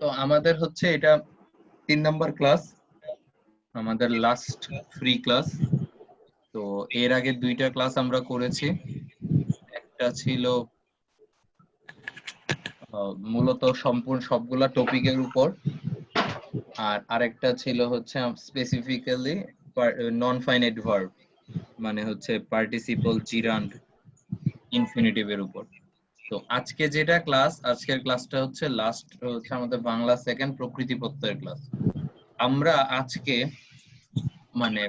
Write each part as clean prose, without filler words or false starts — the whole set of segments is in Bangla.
তো আমাদের হচ্ছে এটা 3 নাম্বার ক্লাস, আমাদের লাস্ট ফ্রি ক্লাস। তো এর আগে 2টা ক্লাস আমরা করেছি। একটা ছিল মূলত সম্পূর্ণ সবগুলা টপিকের উপর, আর আরেকটা ছিল হচ্ছে স্পেসিফিক্যালি নন ফাইনাইট ভার্ব, মানে হচ্ছে পার্টিসিপল, জিরান্ড, ইনফিনিটিভের উপর। তো আজকে যেটা ক্লাস, আজকের ক্লাসটা হচ্ছে লাস্ট, হচ্ছে আমাদের বাংলা সেকেন্ড প্রকৃতি প্রত্যয়ের ক্লাস। আমরা আজকে মানে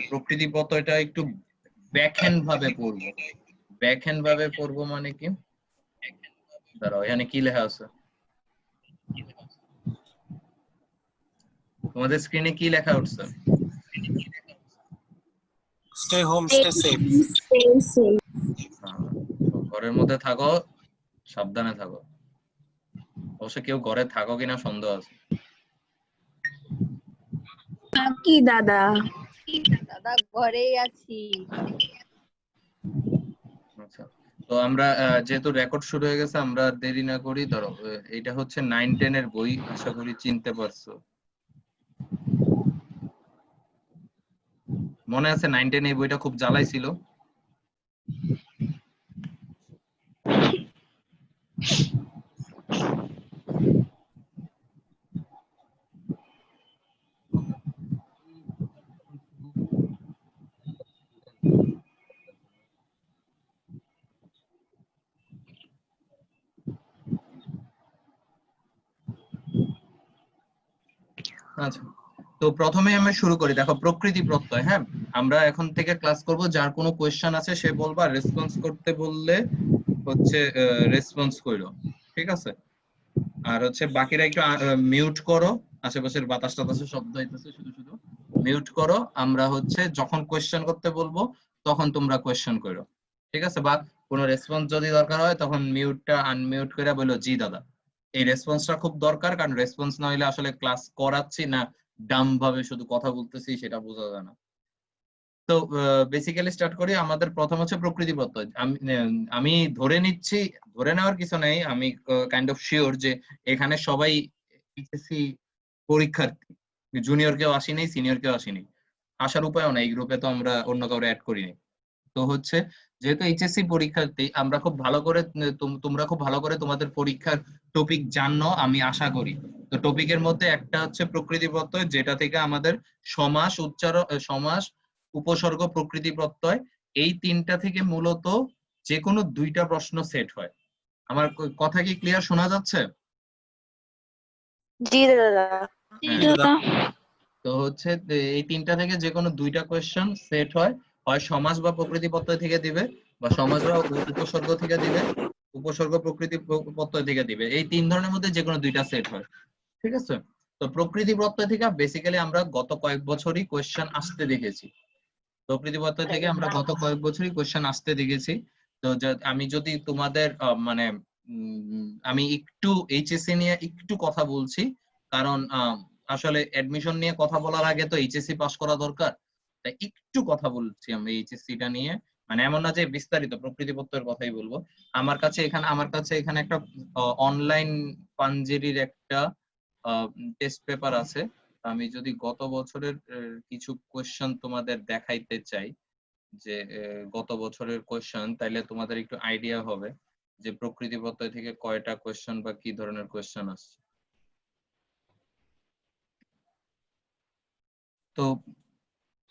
প্রকৃতি প্রত্যয়টা একটু ব্যাকহ্যান্ড ভাবে পড়বো। ব্যাকহ্যান্ড ভাবে পড়বো মানে কি, দাঁড়াও এখানে কি লেখা আছে, তোমাদের স্ক্রিনে কি লেখা উঠছে? Stay home stay safe. ঘরের মধ্যে থাকো, সাবধানে থাকো। অবশ্য কেউ ঘরে থাকো কিনা সন্দেহ আছে। কি দাদা? দাদা ঘরেই আছি। আচ্ছা, তো আমরা যেহেতু রেকর্ড শুরু হয়ে গেছে, আমরা দেরি না করি। ধরো এটা হচ্ছে 9-10 এর বই, আশা করি চিনতে পারছো। মনে আছে 9-10 এই বইটা খুব জ্বালাই ছিল। আচ্ছা, তো প্রথমে আমি শুরু করি। দেখো প্রকৃতি প্রত্যয়, হ্যাঁ আমরা এখন থেকে ক্লাস করব, যার কোনো কোয়েশ্চেন আছে সে বলবা, রেসপন্স করতে বললে হচ্ছে রেসপন্স কইরো, ঠিক আছে? আর হচ্ছে বাকিরা একটু মিউট করো, আশেপাশের বাতাস টাতাসের শব্দ হইতেছে, শুধু শুধু মিউট করো। আমরা হচ্ছে যখন কোয়েশ্চেন করতে বলবো তখন তোমরা কোয়েশ্চেন করো, ঠিক আছে? বা কোনো রেসপন্স যদি দরকার হয় তখন মিউটটা আনমিউট করে বলো জি দাদা। এই রেসপন্সটা খুব দরকার, কারণ রেসপন্স না হইলে আসলে ক্লাস করাচ্ছি না, ডাম ভাবে শুধু কথা বলতেছি সেটা বোঝা যায় না। তো বেসিক্যালি স্টার্ট করি। আমাদের প্রথম হচ্ছে প্রকৃতি প্রত্যয়। আমি ধরে নিচ্ছি, ধরে নেওয়ার কিছু নেই, আমি কাইন্ড অফ শিওর যে এখানে সবাই এইচএসসি পরীক্ষার্থী, জুনিয়র কেউ আসেনি, সিনিয়র কেউ আসেনি, আসার উপায়ও নাই, এই গ্রুপে তো আমরা অন্য কাউরে অ্যাড করিনি। তো হচ্ছে যেহেতু এইচএসসি পরীক্ষার্থী, আমরা খুব ভালো করে তোমরা খুব ভালো করে তোমাদের পরীক্ষার টপিক জানো আমি আশা করি। তো টপিকের মধ্যে একটা হচ্ছে প্রকৃতি প্রত্যয়, যেটা থেকে আমাদের সমাস, উচ্চারণ, সমাস, উপসর্গ, প্রকৃতি প্রত্যয়, এই 3টা থেকে মূলত যে কোনো 2টা প্রশ্ন সেট হয়। আমার কথা কি ক্লিয়ার শোনা যাচ্ছে? জি দাদা। হ্যাঁ, তো হচ্ছে এই 3টা থেকে যে কোনো 2টা কোয়েশ্চেন সেট হয়, হয় সমাস বা প্রকৃতি প্রত্যয় থেকে দিবে, বা সমাস বা উপসর্গ থেকে দিবে, উপসর্গ প্রকৃতি প্রত্যয় থেকে দিবে। এই 3 ধরনের মধ্যে যে কোনো 2টা সেট হয়, ঠিক আছে? তো প্রকৃতি প্রত্যয় থেকে বেসিক্যালি আমরা গত কয়েক বছরই কোয়েশ্চেন আসতে দেখেছি। প্রকৃতি প্রত্যয় থেকে আমরা গত কয়েক বছরই কোয়েশ্চেন আসতে দেখেছি। তো আমি যদি তোমাদের মানে আমি একটু এইচএসসি নিয়ে একটু কথা বলছি, কারণ আসলে অ্যাডমিশন নিয়ে কথা বলার আগে তো এইচএসসি পাস করা দরকার। তাই একটু কথা বলছি আমরা এইচএসসি টা নিয়ে, মানে এমন না যে বিস্তারিত প্রকৃতি প্রত্যয়ের কথাই বলবো। আমার কাছে এখানে একটা অনলাইন পাঞ্জেরির একটা টেস্ট পেপার আছে। আমি যদি গত বছরের কিছু কোয়েশ্চেন তোমাদের দেখাইতে চাই, যে গত বছরের কোয়েশ্চেন, তাইলে তোমাদের একটু আইডিয়া হবে যে প্রকৃতি প্রত্যয় থেকে কয়টা কোয়েশ্চেন বা কি ধরনের কোয়েশ্চেন আসছে। তো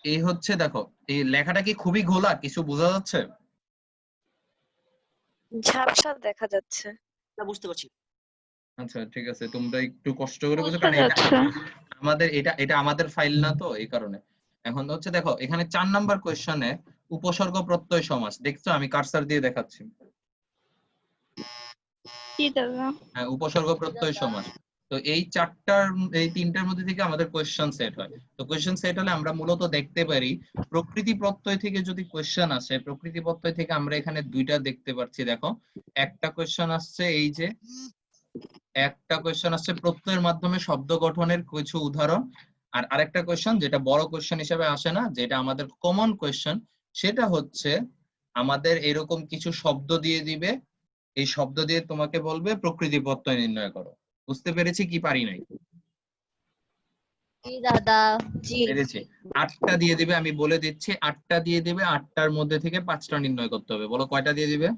এই হচ্ছে, দেখো এই লেখাটা কি খুবই ঘোলা, কিছু বোঝা যাচ্ছে? ঝাপসা দেখা যাচ্ছে। বুঝতে পারছি। আচ্ছা ঠিক আছে, তোমরা একটু কষ্ট করে বুঝো, কারণ এটা আমাদের ফাইল না, তো এই কারণে। এখন হচ্ছে দেখো এখানে 4 নাম্বার কোয়েশ্চনে উপসর্গ প্রত্যয় সমাস দেখছো, আমি কার্সার দিয়ে দেখাচ্ছি। হ্যাঁ, উপসর্গ প্রত্যয় সমাস। তো এই 3টার মধ্যে থেকে আমাদের কোয়েশ্চেন সেট হয়। তো কোয়েশ্চেন সেট হলে আমরা মূলত দেখতে পারি প্রকৃতি প্রত্যয় থেকে যদি কোয়েশ্চেন আসে, প্রকৃতি প্রত্যয় থেকে আমরা এখানে 2টা দেখতে পাচ্ছি। দেখো একটা কোয়েশ্চেন আসছে, এই যে একটা কোয়েশ্চেন আসছে প্রত্যয়ের মাধ্যমে শব্দ গঠনের কিছু উদাহরণ। আর আরেকটা কোয়েশ্চেন যেটা বড় কোয়েশ্চেন হিসেবে আসে না, যেটা আমাদের কমন কোয়েশ্চেন, সেটা হচ্ছে আমাদের এরকম কিছু শব্দ দিয়ে দিবে, এই শব্দ দিয়ে তোমাকে বলবে প্রকৃতি প্রত্যয় নির্ণয় করো। বুঝতে পেরেছি কি পারি নাই? জি দাদা। জি পেরেছি। 8টা দিয়ে দিবে, আমি বলে দিচ্ছি 8টা দিয়ে দিবে, 8টার মধ্যে থেকে 5টা নির্ণয় করতে হবে। বলো কয়টা দিয়ে দিবে?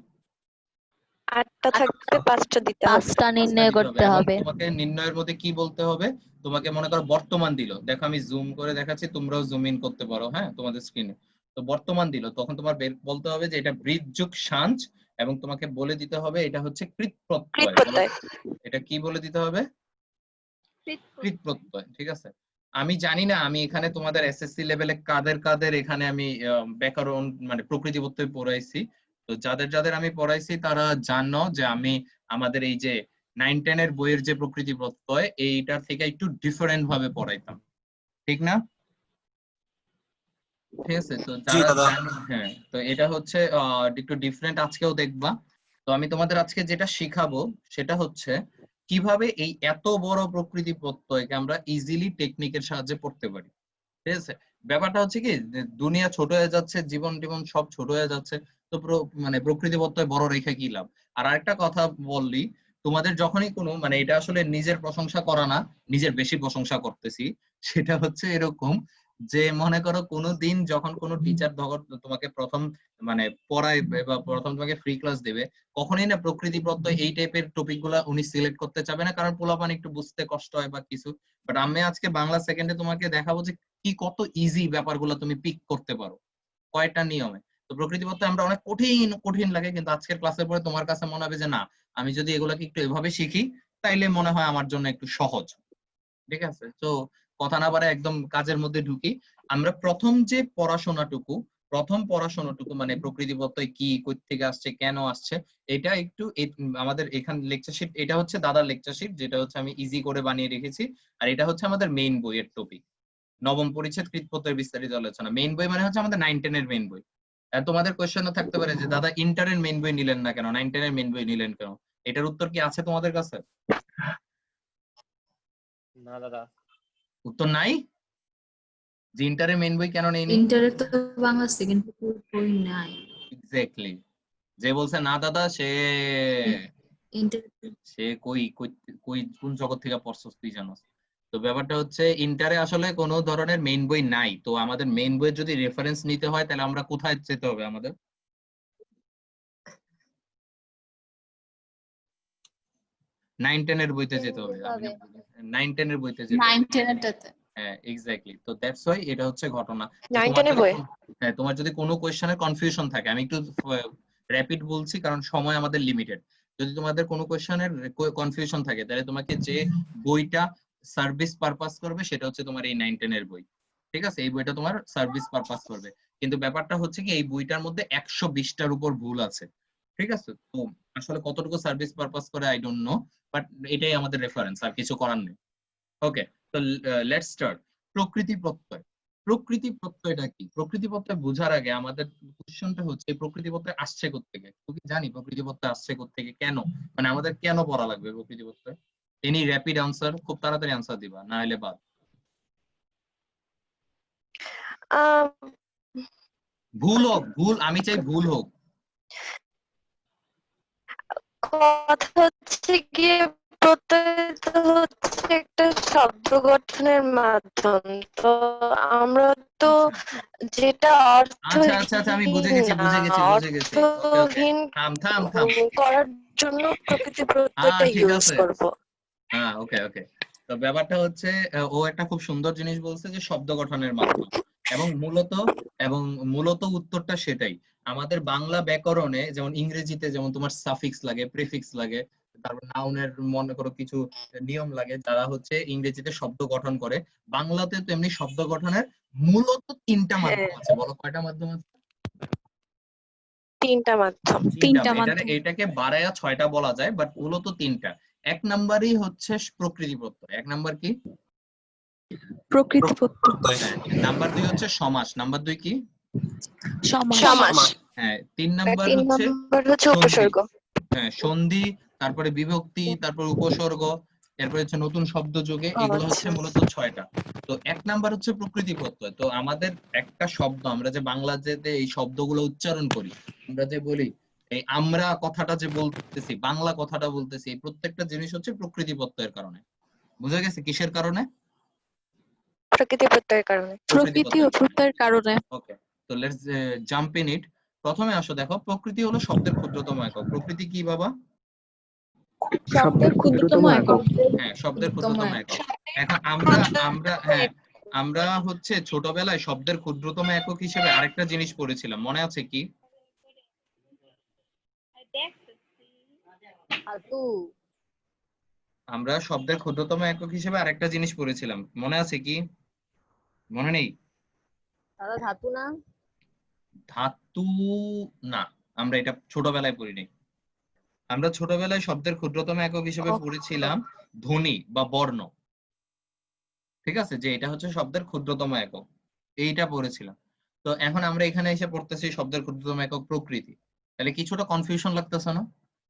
8টা থাকবে, 5টা দিতে হবে। 5টা 5টা নির্ণয় দিতে হবে করতে এবং হবে। তোমাকে নির্ণয়ের মধ্যে কি বলতে হবে? তোমাকে মনে করো বর্তমান দিল, দেখো আমি জুম করে দেখাচ্ছি, তোমরাও জুম ইন করতে পারো, হ্যাঁ তোমাদের স্ক্রিনে। তো বর্তমান দিল, তখন তোমার বলতে হবে যে এটা বৃদ্ধ যোগ সাঞ্চ, এবং তোমাকে বলে দিতে হবে এটা হচ্ছে কৃৎ কৃত প্রত্যয়। বলো প্রত্যয়। এটা কি বলে দিতে হবে? কৃৎ প্রত্যয়। ঠিক আছে। আমি জানি না আমি এখানে তোমাদের এসএসসি লেভেলে কাদের কাদের এখানে আমি ব্যাকরণ মানে প্রকৃতি প্রত্যয় পড়াইছি। তো যাদের যাদের আমি পড়াইছি তারা জানো যে আমি আমাদের এই যে 9-10 এর বইয়ের যে প্রকৃতি প্রত্যয় এইটার থেকে একটু ডিফারেন্ট ভাবে পড়াইতাম, ঠিক না? ঠিক আছে। তো জি যারা দাদা। জানো, হ্যাঁ, তো এটা হচ্ছে একটু ডিফারেন্ট, আজকেও দেখবা। তো আমি তোমাদের আজকে যেটা শিখাবো সেটা হচ্ছে কিভাবে এই এত বড় প্রকৃতি প্রত্যয়কে আমরা ইজিলি টেকনিকের সাহায্যে পড়তে পারি। ঠিক আছে। ব্যাপারটা হচ্ছে কি যে দুনিয়া ছোট হয়ে যাচ্ছে, জীবন টিবন সব ছোট হয়ে যাচ্ছে। তো মানে প্রকৃতি প্রত্যয় বড় রেখে কি লাভ? আর আরেকটা কথা বললি, তোমাদের যখনই কোনো মানে এটা আসলে নিজের প্রশংসা করা না, নিজের বেশি প্রশংসা করতেছি, সেটা হচ্ছে এরকম যে মনে করো কোনো দিন যখন কোনো টিচার তোমাকে প্রথম মানে পড়াইবে বা প্রথম তোমাকে ফ্রি ক্লাস দেবে, কখনোই না প্রকৃতি প্রত্যয় এই টাইপের টপিক গুলা উনি সিলেক্ট করতে চাবে না, কারণ পোলাপান একটু বুঝতে কষ্ট হয় বা কিছু। বাট আমি আজকে বাংলা সেকেন্ডে তোমাকে দেখাবো যে কি কত ইজি ব্যাপারগুলো তুমি পিক করতে পারো কয়টা নিয়মে। তো প্রকৃতিপত্র আমরা অনেক কঠিন কঠিন লাগে, কিন্তু আজকের ক্লাসের পরে তোমার কাছে মনে হবে যে না, আমি যদি এগুলাকে একটু এভাবে শিখি তাইলে মনে হয় আমার জন্য একটু সহজ। ঠিক আছে। তো কথা না বাড়ায় একদম কাজের মধ্যে ঢুকি। আমরা প্রথম পড়াশোনাটুকু মানে প্রকৃতিপত্তয় কি, কই থেকে আসছে, কেন আসছে, এটা একটু আমাদের এখান লেকচার শিট, এটা হচ্ছে দাদার লেকচার শিট, যেটা হচ্ছে আমি ইজি করে বানিয়ে রেখেছি। আর এটা হচ্ছে আমাদের মেইন বইয়ের টপিক, নবম পরিচ্ছেদ কৃৎপত্তের বিস্তারিত আলোচনা। মেইন বই মানে হচ্ছে আমাদের 9-10 এর মেইন বই। তোমাদের কোয়েশ্চেনও থাকতে পারে যে দাদা ইন্টারের মেইন বই নিলেন না কেন, 9-10 এর মেইন বই নিলেন কেন? এটার উত্তর কি আছে তোমাদের কাছে? না দাদা। উত্তর নাই যে ইন্টারের মেইন বই কেন নেইনি? ইন্টারের তো বাংলা সেকেন্ড বই নাই। এক্স্যাক্টলি। যে বলছে না দাদা সে ইন্টার সে কই কই কই কোন জগৎ থেকে পড়ছস তুই জানোস। তো ব্যাপারটা হচ্ছে ইন্টারে আসলে কোনো ধরনের মেইন বই নাই। তো আমাদের মেইন বইয়ের যদি রেফারেন্স নিতে হয় তাহলে আমরা কোথায় যেতে হবে? আমাদের 9-10 এর বইতে যেতে হবে। আমি 9-10 এর বইতে যেতে হবে। 9-10 এরটাতে। হ্যাঁ এক্স্যাক্টলি। তো দ্যাটস ওয়াই এটা হচ্ছে ঘটনা। তো 9, তোমার 10 এর যদি বই। হ্যাঁ তোমার যদি কোনো কোয়েশ্চেনের কনফিউশন থাকে, আমি একটু র‍্যাপিড বলছি কারণ সময় আমাদের লিমিটেড। যদি তোমাদের কোনো কোয়েশ্চেনের কনফিউশন থাকে তাহলে তোমাকে যে বইটা সার্ভিস পারপাস করবে সেটা হচ্ছে তোমার এই 9-10 এর বই। ঠিক আছে, এই বইটা তোমার সার্ভিস পারপাস করবে। কিন্তু ব্যাপারটা হচ্ছে কি এই বইটার মধ্যে 120টার উপর ভুল আছে। ঠিক আছে। তো আসলে কতটুকু সার্ভিস পারপাস করে আই ডোন্ট নো, বাট এটাই আমাদের রেফারেন্স, আর কিছু করার নেই। ওকে। তো লেটস স্টার্ট। প্রকৃতি প্রত্যয়। প্রকৃতি প্রত্যয়টা কি? প্রকৃতি প্রত্যয় বোঝার আগে আমাদের কোশ্চেনটা হচ্ছে এই প্রকৃতি প্রত্যয় আসছে কোত্থেকে? তুমি জানি প্রকৃতি প্রত্যয় আসছে কোত্থেকে, কেন, মানে আমাদের কেন পড়া লাগবে প্রকৃতি প্রত্যয়? এনি র‍্যাপিড আনসার, খুব তাড়াতাড়ি আনসার দিবা, না হলে বাদ। আম, ভুল হোক, ভুল আমি চাই ভুল হোক। কথা হচ্ছে গিয়ে প্রত্যয় তো হচ্ছে একটা শব্দ গঠনের মাধ্যম। তো আমরা তো যেটা আচ্ছা আমি বুঝে অর্থহীন গেছি না, বুঝে গেছি বুঝে গেছি। ওকে ওকে, অর্থহীন থাম থাম থাম। করার জন্য প্রকৃতি প্রত্যয়টা ঠিক ইউজ আছে। করব। হ্যাঁ ওকে ওকে। তো ব্যাপারটা হচ্ছে ও একটা খুব সুন্দর জিনিস বলছে যে শব্দ গঠনের মাধ্যম, এবং মূলত উত্তরটা সেটাই। আমাদের বাংলা ব্যাকরণে যেমন ইংরেজিতে যেমন তোমার সাফিক্স লাগে, প্রিফিক্স লাগে, তারপর নাউনের মনে করো কিছু নিয়ম লাগে, যারা হচ্ছে ইংরেজিতে শব্দ গঠন করে। বাংলাতে তো এমনি শব্দ গঠনের মূলত 3টা হ্যাঁ, মাধ্যম আছে। বলো কয়টা মাধ্যম আছে? 3টা মাধ্যম। 3টা। এটাকে বাড়ায়া 6টা বলা যায়, বাট মূলত 3টা। 1 নাম্বারই হচ্ছে প্রকৃতি প্রত্যয়। 1 নাম্বার কি? প্রকৃতি প্রত্যয়। হ্যাঁ। নাম্বার 2 হচ্ছে সমাস। নাম্বার 2 কি? সমাস। সমাস। হ্যাঁ। 3 আর নাম্বার 3 হচ্ছে নম্বর হচ্ছে সন্ধি। উপসর্গ। হ্যাঁ সন্ধি, তারপরে বিভক্তি, তারপর উপসর্গ, এরপর হচ্ছে নতুন শব্দ যোগে, এগুলো হচ্ছে আচ্ছা। মূলত 6টা। তো 1 নাম্বার হচ্ছে প্রকৃতি প্রত্যয়। তো আমাদের একটা শব্দ আমরা যে বাংলাতে এই শব্দগুলো উচ্চারণ করি, আমরা যে বলি এই আমরা কথাটা যে বলতেছি, বাংলা কথাটা বলতেছি, এই প্রত্যেকটা জিনিস হচ্ছে প্রকৃতি প্রত্যয়ের কারণে। বুঝা গেছে কিসের কারণে? প্রকৃতি প্রত্যয়ের কারণে। প্রকৃতি ও প্রত্যয়ের কারণে। ওকে, তো লেটস জাম্প ইন ইট। প্রথমে আসো, দেখো প্রকৃতি হলো শব্দের ক্ষুদ্রতম একক। প্রকৃতি কি বাবা? শব্দের ক্ষুদ্রতম একক। হ্যাঁ, শব্দের ক্ষুদ্রতম একক। এখন আমরা হচ্ছে ছোটবেলায় শব্দের ক্ষুদ্রতম একক হিসেবে আরেকটা জিনিস পড়েছিলাম, মনে আছে কি? আমরা শব্দের ক্ষুদ্রতম একক হিসেবে আরেকটা জিনিস পড়েছিলাম, মনে আছে কি? মনে নেই? দাদা ধাতু না? ধাতু না, আমরা এটা ছোটবেলায় পড়িনি। আমরা ছোটবেলায় শব্দের ক্ষুদ্রতম একক হিসেবে পড়েছিলাম ধ্বনি বা বর্ণ। ঠিক আছে, যে এটা হচ্ছে শব্দের ক্ষুদ্রতম একক, এইটা পড়েছিলাম। তো এখন আমরা এখানে এসে পড়তেছি শব্দের ক্ষুদ্রতম একক প্রকৃতি। তাহলে কিছুটা কনফিউশন লাগতেছে না?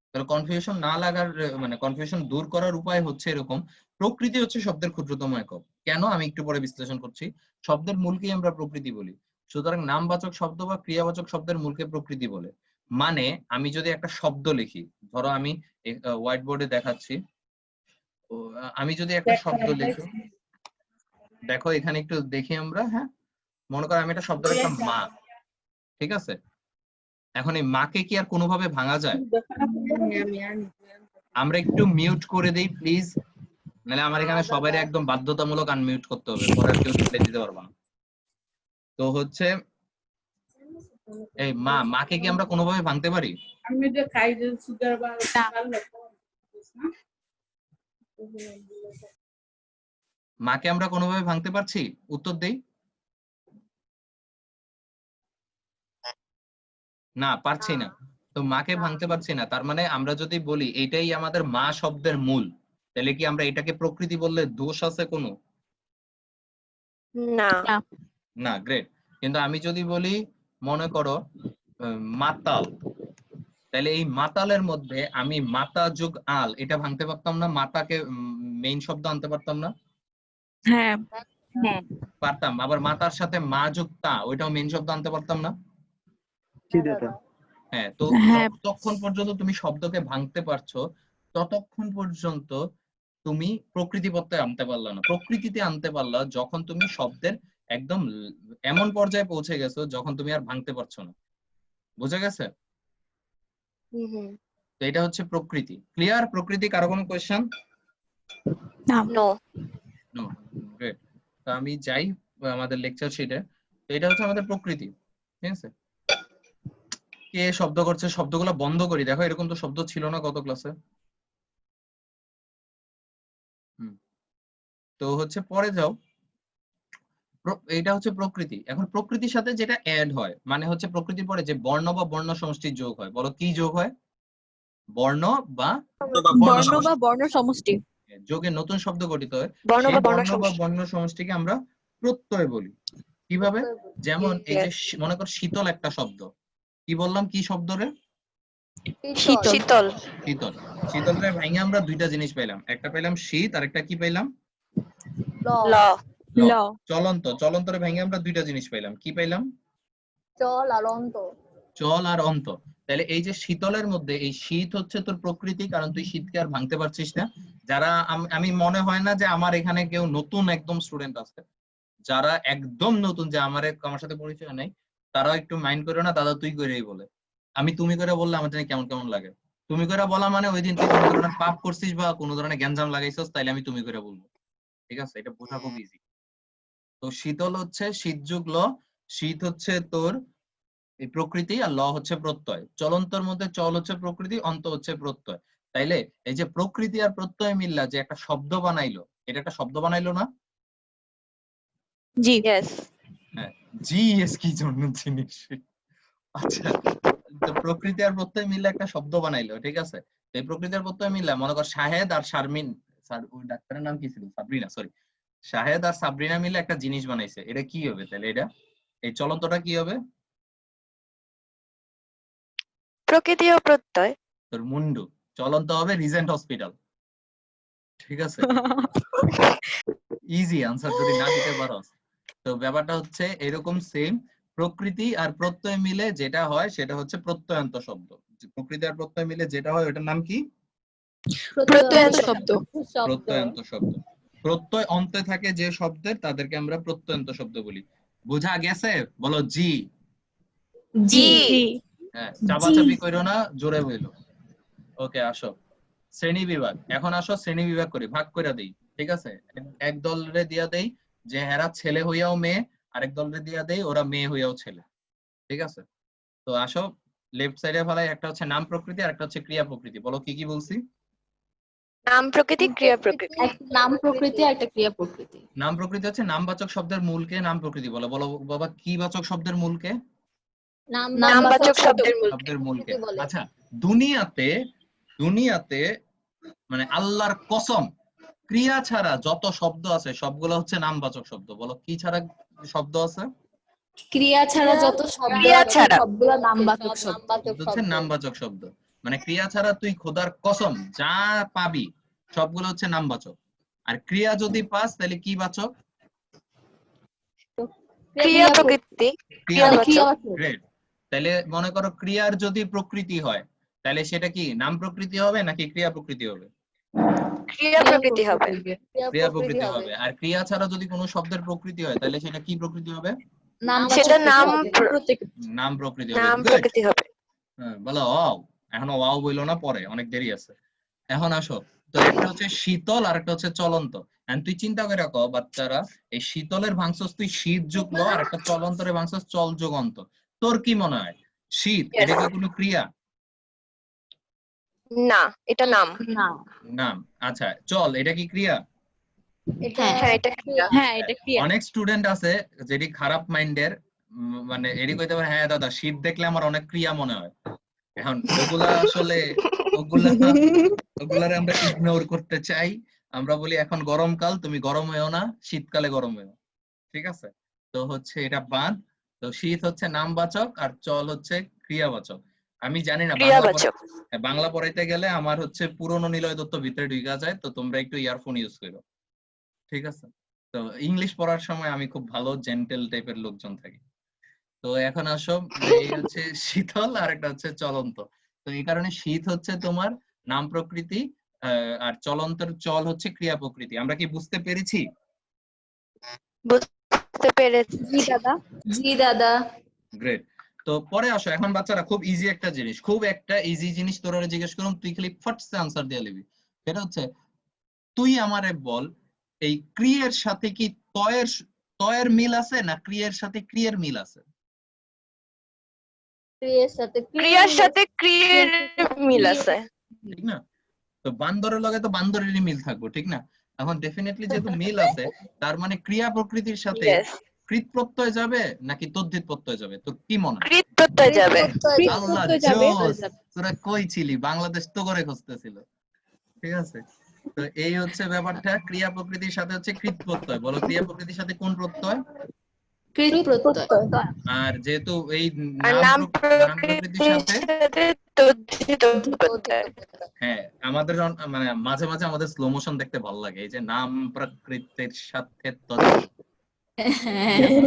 তাহলে কনফিউশন না লাগার মানে কনফিউশন দূর করার উপায় হচ্ছে এরকম, প্রকৃতি হচ্ছে শব্দের ক্ষুদ্রতম একক। কেন, আমি একটু পরে বিশ্লেষণ করছি। শব্দের মূলকেই আমরা প্রকৃতি বলি, সুতরাং নামবাচক শব্দ বা ক্রিয়াবাচক শব্দের মূলকে প্রকৃতি বলে। মানে আমি যদি একটা শব্দ লিখি, ধরো আমি হোয়াইট বোর্ডে দেখাচ্ছি, আমি যদি একটা শব্দ লিখি, দেখো এখানে একটু দেখি আমরা, হ্যাঁ মনে করো আমি একটা শব্দ লিখলাম মা, ঠিক আছে? এখন এই মাকে কি আর কোনোভাবে ভাঙা যায়? আমরা একটু মিউট করে দেই প্লিজ, নাহলে আমার এখানে সবাই একদম বাধ্যতামূলক আনমিউট করতে হবে, পরে আর কেউ রিপ্লাই দিতে পারবো না। তো হচ্ছে এই মাকে কি আমরা কোনোভাবে ভাঙতে পারি? মাকে আমরা কোনোভাবে ভাঙতে পারছি? উত্তর দেই। না, পারছি না। তো মাকে ভাঙতে পারছি না, তার মানে আমরা যদি বলি এটাই আমাদের মা শব্দের মূল, তাহলে কি আমরা এটাকে প্রকৃতি বললে দোষ আছে কোনো? না। না, গ্রেট। কিন্তু আমি যদি বলি মনে করো মাতাল, তাহলে এই মাতালের মধ্যে আমি মাতা যোগ আল এটা ভাঙতে পারতাম না? মাতাকে মেইন শব্দ আনতে পারতাম না? হ্যাঁ পারতাম। আবার মাতার সাথে মা যোগ তা ওইটাও মেইন শব্দ আনতে পারতাম না? হ্যাঁ। তো হ্যাঁ। যতক্ষণ পর্যন্ত তুমি শব্দকে ভাঙতে পারছো ততক্ষণ পর্যন্ত তুমি প্রকৃতি প্রত্যয় আনতে পারলা না। প্রকৃতিতে আনতে পারলা যখন তুমি শব্দের একদম এমন পর্যায়ে পৌঁছে গেছো যখন তুমি আর ভাঙতে পারছো না। বুঝা গেছে? তো এটা হচ্ছে প্রকৃতি। ক্লিয়ার? প্রকৃতি কারো কোনো কোয়েশ্চেন? নো। No, great. তো আমি যাই আমাদের লেকচার শিটে। তো এটা হচ্ছে আমাদের প্রকৃতি, ঠিক আছে? কে শব্দ করছে? শব্দগুলো বন্ধ করি। দেখো এরকম তো শব্দ ছিল না গত ক্লাসে। তো হচ্ছে পরে যাও, এটা হচ্ছে প্রকৃতি। এখন প্রকৃতির সাথে যেটা অ্যাড হয় মানে হচ্ছে প্রকৃতির পরে যে বর্ণ বা বর্ণ সমষ্টির যোগ হয়, বলো কি যোগ হয়? বর্ণ বা বর্ণ বা বর্ণ সমষ্টি। যোগে নতুন শব্দ গঠিত হয়, বর্ণ সেই বা বর্ণ বর্ণ বা সমষ্টি। বর্ণ সমষ্টিকে আমরা প্রত্যয় বলি। কিভাবে? যেমন এই যে মনে কর শীতল একটা শব্দ, কি বললাম, কি শব্দ রে? শীতল। শীতল। শীতল। শীতলটা ভেঙে আমরা দুইটা জিনিস পাইলাম, একটা পাইলাম শীত আর একটা কি পাইলাম? ল। ল। চলন্ত। চলন্তরে ভেঙে আমরা দুইটা জিনিস পাইলাম, কি পাইলাম? চল আর অন্ত। চল আর অন্ত। তাহলে এই যে শীতলের মধ্যে এই শীত হচ্ছে তোর প্রকৃতি, কারণ তুই শীতকে আর ভাঙতে পারছিস না। যারা আমি মনে হয় না যে আমার এখানে কেউ নতুন একদম স্টুডেন্ট আছে, যারা একদম নতুন যে আমার সাথে পরিচয় নাই, তারা একটু মাইন্ড করে না, দাদা তুই করেই বলে। আমি তুমি করে বললে আমার জানি কেমন কেমন লাগে। তুমি করে বলা মানে ওই দিন তুই কোনো ধরনের পাপ করছিস বা কোনো ধরনের গ্যাঞ্জাম লাগাইছিস, তাইলে আমি তুমি করে বলবো। ঠিক আছে, এটা বোঝা খুব ইজি। তো শীতল হচ্ছে শীত যুগ ল, শীত হচ্ছে তোর এই প্রকৃতি, আর ল হচ্ছে প্রত্যয়। চলন্তর মধ্যে চল হচ্ছে প্রকৃতি, অন্ত হচ্ছে প্রত্যয়। তাইলে এই যে প্রকৃতি আর প্রত্যয় মিললা যে একটা শব্দ বানাইলো, এটা একটা শব্দ বানাইলো না? জি। ইয়েস। হ্যাঁ, জি এস কি জন্য জিনিস। আচ্ছা, তো প্রকৃতি আর প্রত্যয় মিলে একটা শব্দ বানাইলো, ঠিক আছে? এই প্রকৃতি আর প্রত্যয় মিললা, মনে কর শাহেদ আর শারমিন, ওই ডাক্তারের নাম কি ছিল, সাবরিনা, সরি, শাহেদ আর সাবরিনা মিলে একটা জিনিস বানাইছে, এটা কি হবে তাহলে? এটা এই চলন্তটা কি হবে? প্রকৃতি ও প্রত্যয়। তোর মুন্ডু। চলন্ত হবে রিজেন্ট হসপিটাল। ঠিক আছে, ইজি আনসার যদি না দিতে পারো। তো ব্যাপারটা হচ্ছে এরকম সেম, প্রকৃতি আর প্রত্যয় মিলে যেটা হয় সেটা হচ্ছে প্রত্যয়ান্ত শব্দ। প্রকৃতি আর প্রত্যয় মিলে যেটা হয় ওটার নাম কি? প্রত্যয়ান্ত শব্দ। প্রত্যয়ান্ত শব্দ। প্রত্যয় অন্তে থাকে যে শব্দের তাদেরকে আমরা প্রত্যয়ান্ত শব্দ বলি। বোঝা গেছে? বলো জি। জি জি। হ্যাঁ, চাপাচাপি কইরো না, জোরে বইলো। ওকে, আসো শ্রেণী বিভাগ। এখন আসো শ্রেণী বিভাগ করি, ভাগ করে দেই। ঠিক আছে, এক দলরে দিয়া দেই যে হেরা ছেলে হইয়াও মেয়ে, আরেক দলরে দিয়া দেই ওরা মেয়ে হইয়াও ছেলে। ঠিক আছে, তো আসো লেফট সাইডে ফেলাই, একটা হচ্ছে নাম প্রকৃতি আর একটা হচ্ছে ক্রিয়া প্রকৃতি। বলো কি কি বলছি? নাম প্রকৃতি ক্রিয়া প্রকৃতি। একটা নাম প্রকৃতি আর একটা ক্রিয়া প্রকৃতি। নাম প্রকৃতি হচ্ছে নামবাচক শব্দের মূলকে নাম প্রকৃতি বলে। বলো বাবা, কি বাচক শব্দের মূলকে? নামবাচক শব্দের মূল। শব্দের মূলকে। আচ্ছা, দুনিয়াতে দুনিয়াতে মানে আল্লাহর কসম, ক্রিয়া ছাড়া যত শব্দ আছে সবগুলো হচ্ছে নামবাচক শব্দ। বলো কি ছাড়া শব্দ আছে? ক্রিয়া ছাড়া যত শব্দ ক্রিয়া আছে ছাড়া। সবগুলো নামবাচক শব্দ। হচ্ছে নামবাচক শব্দ। মানে ক্রিয়া ছাড়া তুই খোদার কসম যা পাবি সবগুলো হচ্ছে নামবাচক। আর ক্রিয়া যদি পাস তাহলে কি বাচক? ক্রিয়া প্রকৃতি ক্রিয়াবাচক। গ্রেট। তাহলে মনে করো ক্রিয়ার যদি প্রকৃতি হয় তাহলে সেটা কি নাম প্রকৃতি হবে নাকি ক্রিয়া প্রকৃতি হবে? ক্রিয়া প্রকৃতি হবে। ক্রিয়া প্রকৃতি হবে। আর ক্রিয়া ছাড়া যদি কোনো শব্দের প্রকৃতি হয় তাহলে সেটা কি প্রকৃতি হবে? সেটা নাম নাম প্রকৃতি হবে। নাম Good. প্রকৃতি হবে। হ্যাঁ, বলো ওয়াও। এখনো ওয়াও বইলো না, পরে অনেক দেরি আছে। এখন আসো, তো একটা হচ্ছে শীতল আর একটা হচ্ছে চলন্ত। এন্ড তুই চিন্তা করে রাখো বাচ্চারা, এই শীতলের ভাঙছস তুই শীত যুগল, আর একটা চলন্তরে ভাঙছস চল যুগন্ত। তোর কি মনে হয় শীত Yes. এটা কি কোনো ক্রিয়া? না, এটা নাম। না, নাম। আচ্ছা, চল এটা কি ক্রিয়া? হ্যাঁ, এটা ক্রিয়া। হ্যাঁ, এটা ক্রিয়া। অনেক স্টুডেন্ট আছে যেটি খারাপ মাইন্ডের, মানে এরই কইতে পারে হ্যাঁ দাদা শীত দেখলে আমার অনেক ক্রিয়া মনে হয়। এখন ওগুলা আসলে ওগুলারে আমরা ইগনোর করতে চাই। আমরা বলি এখন গরমকাল, তুমি গরম হয়েও না, শীতকালে গরম হয়েও। ঠিক আছে, তো হচ্ছে এটা বাদ। তো শীত হচ্ছে নামবাচক আর চল হচ্ছে ক্রিয়াবাচক। আমি জানি না ক্রিয়াবাচক। বাংলা পড়াইতে গেলে আমার হচ্ছে পুরনো নিলয় দত্ত ভিতরে ঢুকা যায়, তো তোমরা একটু ইয়ারফোন ইউজ করো। ঠিক আছে, তো ইংলিশ পড়ার সময় আমি খুব ভালো জেন্টেল টাইপের লোকজন থাকি। তো এখন আসো, এই হচ্ছে শীতল আর একটা হচ্ছে চলন্ত। তো এই কারণে শীত হচ্ছে তোমার নাম প্রকৃতি, আর চলন্তের চল হচ্ছে ক্রিয়া প্রকৃতি। আমরা কি বুঝতে পেরেছি? বুঝতে পেরেছি। জি দাদা। গ্রেট। তো পরে আসো, এখন বাচ্চারা খুব ইজি একটা জিনিস, খুব একটা ইজি জিনিস তোরা জিজ্ঞেস করুন, তুই খালি ফার্স্ট আনসার দিয়ে লিবি। সেটা হচ্ছে তুই আমারে বল, এই ক্রিয়ার সাথে কি তয়ের মিল আছে না ক্রিয়ার সাথে ক্রিয়ার মিল আছে? ক্রিয়ার সাথে ক্রিয়ার মিল আছে। ঠিক না? তো বান্দরের লগে তো বান্দরেরই মিল থাকবো, ঠিক না? এখন ডেফিনেটলি যেহেতু মিল আছে, তার মানে ক্রিয়া প্রকৃতির সাথে Yes. কৃত প্রত্যয় যাবে নাকি তদ্ধিত প্রত্যয় যাবে? তোর কি মনে হয়? কৃত প্রত্যয় যাবে। আল্লাহ প্রত্যয় যাবে। জোস, তোরা কই ছিলি? বাংলাদেশ তো করে খুঁজতেছিল। ঠিক আছে, তো এই হচ্ছে ব্যাপারটা। ক্রিয়া প্রকৃতির সাথে হচ্ছে কৃত প্রত্যয়। বলো ক্রিয়া প্রকৃতির সাথে কোন প্রত্যয়? কৃত প্রত্যয়। আর যেহেতু এই আর নাম নাম প্রকৃতির সাথে, তদ্ধিত প্রত্যয়। হ্যাঁ আমাদের মানে মাঝে মাঝে আমাদের স্লো মোশন দেখতে ভালো লাগে, এই যে নাম প্রকৃতির সাথে তদ্ধিত,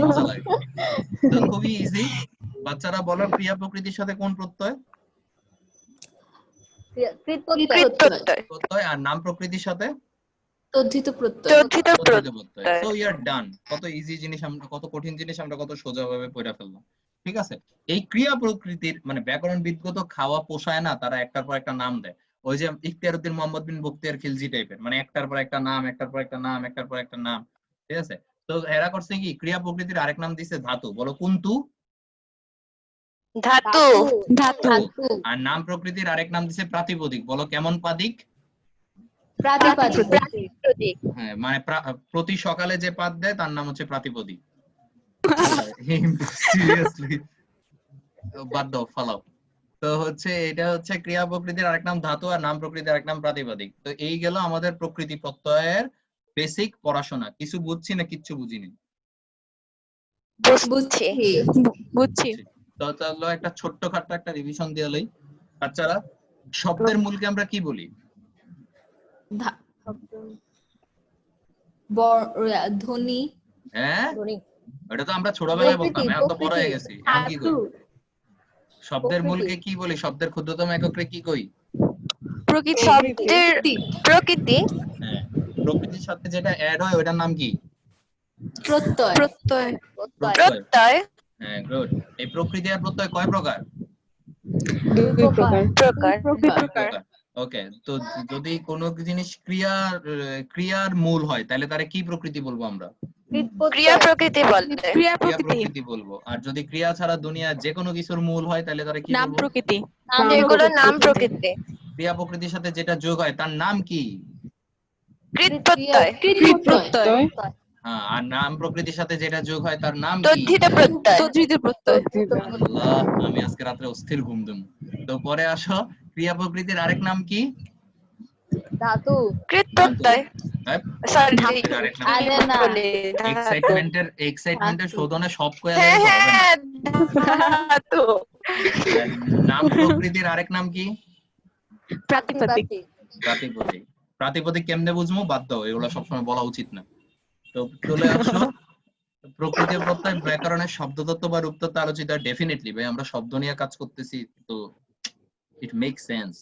মজা লাগে। তো খুবই ইজি। বাচ্চারা বলো ক্রিয়া প্রকৃতির সাথে কোন প্রত্যয়? কৃত প্রত্যয়। প্রত্যয়। আর নাম প্রকৃতির সাথে তদ্ধিত প্রত্যয়। তদ্ধিত তদ্ধিত প্রত্যয়। প্রত্যয়। সো ইউ আর ডান। কত ইজি জিনিস আমরা, কত কঠিন জিনিস আমরা কত সোজাভাবে পড়ে ফেললাম। ঠিক আছে, এই ক্রিয়া প্রকৃতির মানে ব্যাকরণবিদগত খাওয়া পোষায় না, তারা একটার পর একটা নাম দেয়। ওই যে ইখতিয়ার উদ্দিন মোহাম্মদ বিন বখতিয়ার খিলজি টাইপের, মানে একটার পর একটা নাম, একটার পর একটা নাম, একটার পর একটা নাম। ঠিক আছে, তো এরা করছে কি, ক্রিয়া প্রকৃতির আরেক নাম দিছে ধাতু। বলো কোনটু? ধাতু। ধাতু। আর নাম প্রকৃতির আরেক নাম দিছে প্রাতিপদিক। বলো কেমন পাদিক? প্রাতিপাদিক। প্রাতিপদিক। হ্যাঁ, মানে প্রতি সকালে যে পাদ দেয় তার নাম হচ্ছে প্রাতিপদিক। সিরিয়াসলি, বাদ দাও, ফালাও। তো হচ্ছে এটা হচ্ছে ক্রিয়া প্রকৃতির আরেক নাম ধাতু, আর নাম প্রকৃতির আরেক নাম প্রাতিপদিক। তো এই গেল আমাদের প্রকৃতি প্রত্যয়ের বেসিক পড়াশোনা। কিছু বুঝছি না কিচ্ছু বুঝিনি? বুঝছি। বুঝছি। তো চলো একটা ছোট্টখাট্ট একটা রিভিশন দিয়ে লই। বাচ্চারা, শব্দের মূলকে আমরা কি বলি? ধ্বনি। হ্যাঁ, ওটা তো আমরা ছোটবেলায় বলতাম, এখন তো বড় হয়ে গেছি, এখন কি কই? ধাতু শব্দের প্রকৃতি। মূলকে কি বলি? শব্দের ক্ষুদ্রতম এককে কি কই? প্রকৃতি শব্দের প্রকৃতি। প্রকৃতি হ্যাঁ, প্রকৃতির সাথে যেটা অ্যাড হয় ওটার নাম কি? প্রত্যয় প্রত্যয় প্রত্যয়। প্রত্যয় হ্যাঁ, গুড। এই প্রকৃতি আর প্রত্যয় কয় প্রকার? দুই প্রকার প্রকার দুই দুই প্রকার। ওকে, তো যদি কোনো জিনিস ক্রিয়ার মূল হয় তাহলে তারে কি প্রকৃতি বলবো আমরা? ক্রিয়া প্রকৃতি বলে ক্রিয়া ক্রিয়া প্রকৃতি প্রকৃতি বলবো। আর যদি ক্রিয়া ছাড়া দুনিয়া যে কোনো কিছুর মূল হয় তাহলে তারে কি নাম বলবো? প্রকৃতি এগুলো নাম প্রকৃতি ক্রিয়া প্রকৃতির সাথে যেটা যোগ হয় তার নাম কি? কৃত প্রত্যয় কৃত প্রত্যয় প্রত্যয় হ্যাঁ, আর নাম প্রকৃতির সাথে যেটা যোগ হয় তার নাম কি? তদ্ধিত প্রত্যয় তদ্ধিত প্রত্যয় আল্লাহ, আমি আজকে রাত্রে অস্থির ঘুম দেব। তো পরে আসো, ক্রিয়া প্রকৃতির আরেক নাম কি? ধাতু কৃত প্রত্যয় হ্যাঁ, সরি প্রকৃতির আরেক নাম কি? আরে না এক্সাইটমেন্টের শোধনে সব কয়া হ্যাঁ দিলে তো হবে না। হ্যাঁ ধাতু আর নাম প্রকৃতির আরেক নাম কি? প্রাতিপদিক প্রাতিপদিক। প্রাতিপদিক কেমনে বুঝবো? বাদ দাও, এগুলো সবসময় বলা উচিত না। তো চলে আসো, প্রকৃতি ও প্রত্যয় ব্যাকরণের শব্দতত্ত্ব বা রূপতত্ত্ব আলোচিত। ডেফিনেটলি ভাই, আমরা শব্দ নিয়ে কাজ করতেছি, তো ইট মেক সেন্স।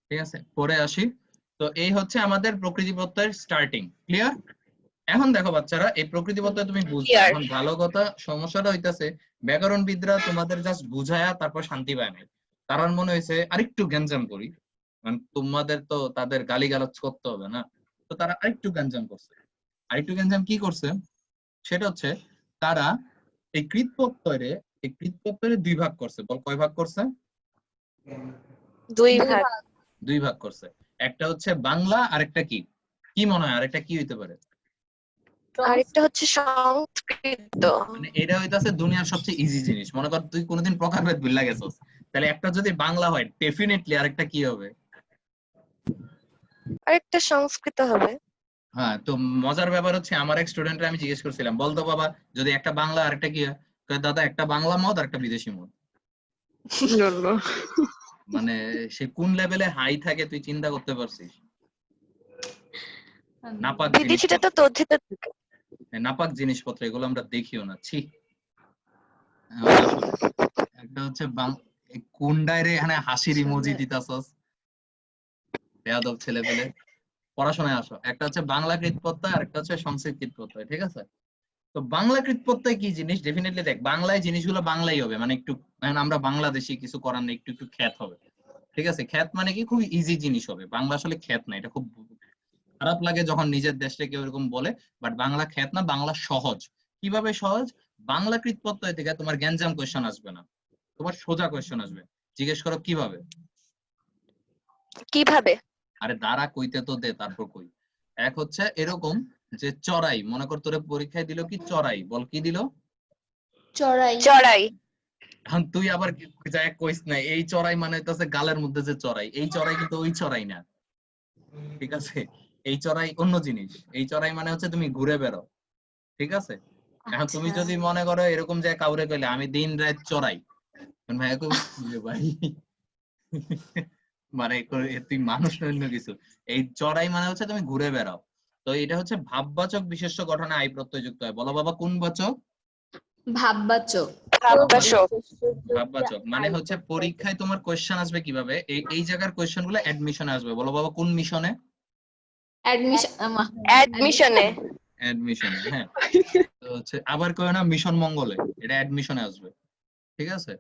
ঠিক আছে, পরে আসি। তো এই হচ্ছে আমাদের প্রকৃতি প্রত্যয়ের স্টার্টিং। ক্লিয়ার? এখন দেখো বাচ্চারা, এই প্রকৃতি প্রত্যয় তুমি বুঝছো, Clear. এখন ভালো কথা, সমস্যাটা হইতাছে ব্যাকরণবিদরা তোমাদের জাস্ট বুঝায়া তারপর শান্তি পায় নাই। তার মনে হয়েছে আরেকটু গ্যাঞ্জাম করি, মানে তোমাদের তো তাদের গালিগালাজ করতে হবে না, তো তারা আরেকটু গ্যাঞ্জাম করছে। আরেকটু গ্যাঞ্জাম কি করছে? সেটা হচ্ছে তারা এই কৃৎপ্রত্যয়ে দুই ভাগ করছে। বল কয় ভাগ করছে? দুই ভাগ দুই ভাগ করছে। একটা হচ্ছে বাংলা, আরেকটা কি? কি মনে হয় আরেকটা কি হইতে পারে? আরেকটা হচ্ছে সংস্কৃত মানে এটা হইতাছে দুনিয়ার সবচেয়ে ইজি জিনিস। মনে কর তুই কোনোদিন প্রকারভেদ ভুলে গেছস, তাহলে একটা যদি বাংলা হয় ডেফিনেটলি আরেকটা কি হবে? আরেকটা সংস্কৃত হবে হ্যাঁ, তো মজার ব্যাপার হচ্ছে আমার এক স্টুডেন্টরা আমি জিজ্ঞেস করছিলাম, বলতো বাবা যদি একটা বাংলা আরেকটা কি হয়? কয়, দাদা একটা বাংলা মদ আর একটা বিদেশি মদ। মানে সে কোন লেভেলে হাই থাকে তুই চিন্তা করতে পারছিস? নাপাক বিদেশিটা তো জিনিসপত্র, তদ্ধিত থাকে নাপাক জিনিসপত্র এগুলো আমরা দেখিও না, ছি। একটা হচ্ছে কোন ডায়রে এখানে হাসির ইমোজি দিতাছস, বেয়াদব ছেলে পেলে। পড়াশোনায় আসো। একটা হচ্ছে বাংলা কৃৎপ্রত্যয় আর একটা হচ্ছে সংস্কৃত কৃৎপ্রত্যয়। ঠিক আছে, তো বাংলা কৃৎপ্রত্যয় কি জিনিস? ডেফিনেটলি দেখ, বাংলায় জিনিসগুলো বাংলাই হবে, মানে একটু, মানে আমরা বাংলাদেশি, কিছু করার নেই, একটু একটু খ্যাত হবে। ঠিক আছে, খ্যাত মানে কি? খুব ইজি জিনিস হবে। বাংলা আসলে খ্যাত না, এটা খুব খারাপ লাগে যখন নিজের দেশে কেউ এরকম বলে, বাট বাংলা খ্যাত না, বাংলা সহজ। কিভাবে সহজ? বাংলা কৃৎপ্রত্যয় থেকে তোমার গ্যাঞ্জাম কোয়েশ্চেন আসবে না, তোমার সোজা কোয়েশ্চেন আসবে। জিজ্ঞেস করো কিভাবে? কিভাবে আরে দাঁড়া, কইতে তো দে, তারপর কই। এক হচ্ছে এরকম যে চড়াই, মনে কর তোরে পরীক্ষায় দিল কি চড়াই, বল কি দিল? চড়াই চড়াই এখন তুই আবার যায় কইস না এই চড়াই মানে হইতাছে গালের মধ্যে যে চড়াই, এই চড়াই কিন্তু ওই চড়াই না। ঠিক আছে, এই চড়াই অন্য জিনিস। এই চড়াই মানে হচ্ছে তুমি ঘুরে বেরো। ঠিক আছে, এখন তুমি যদি মনে করো এরকম যে কাউরে কইলে আমি দিন রাত চড়াই, ভাই ভাই মানে তুই মানুষ না অন্য কিছু। এই চড়াই মানে হচ্ছে তুমি ঘুরে বেড়াও। তো এটা হচ্ছে ভাববাচক বিশেষ্য গঠনে আই প্রত্যয় যুক্ত হয়। বলো বাবা কোন বাচক? ভাববাচক ভাববাচক ভাববাচক মানে হচ্ছে পরীক্ষায় তোমার কোশ্চেন আসবে কিভাবে, এই জায়গার কোশ্চেন গুলো অ্যাডমিশনে আসবে। বলো বাবা কোন মিশনে? অ্যাডমিশনে অ্যাডমিশনে, হ্যাঁ। তো হচ্ছে আবার কয় না মিশন মঙ্গলে, এটা অ্যাডমিশনে আসবে। ঠিক আছে,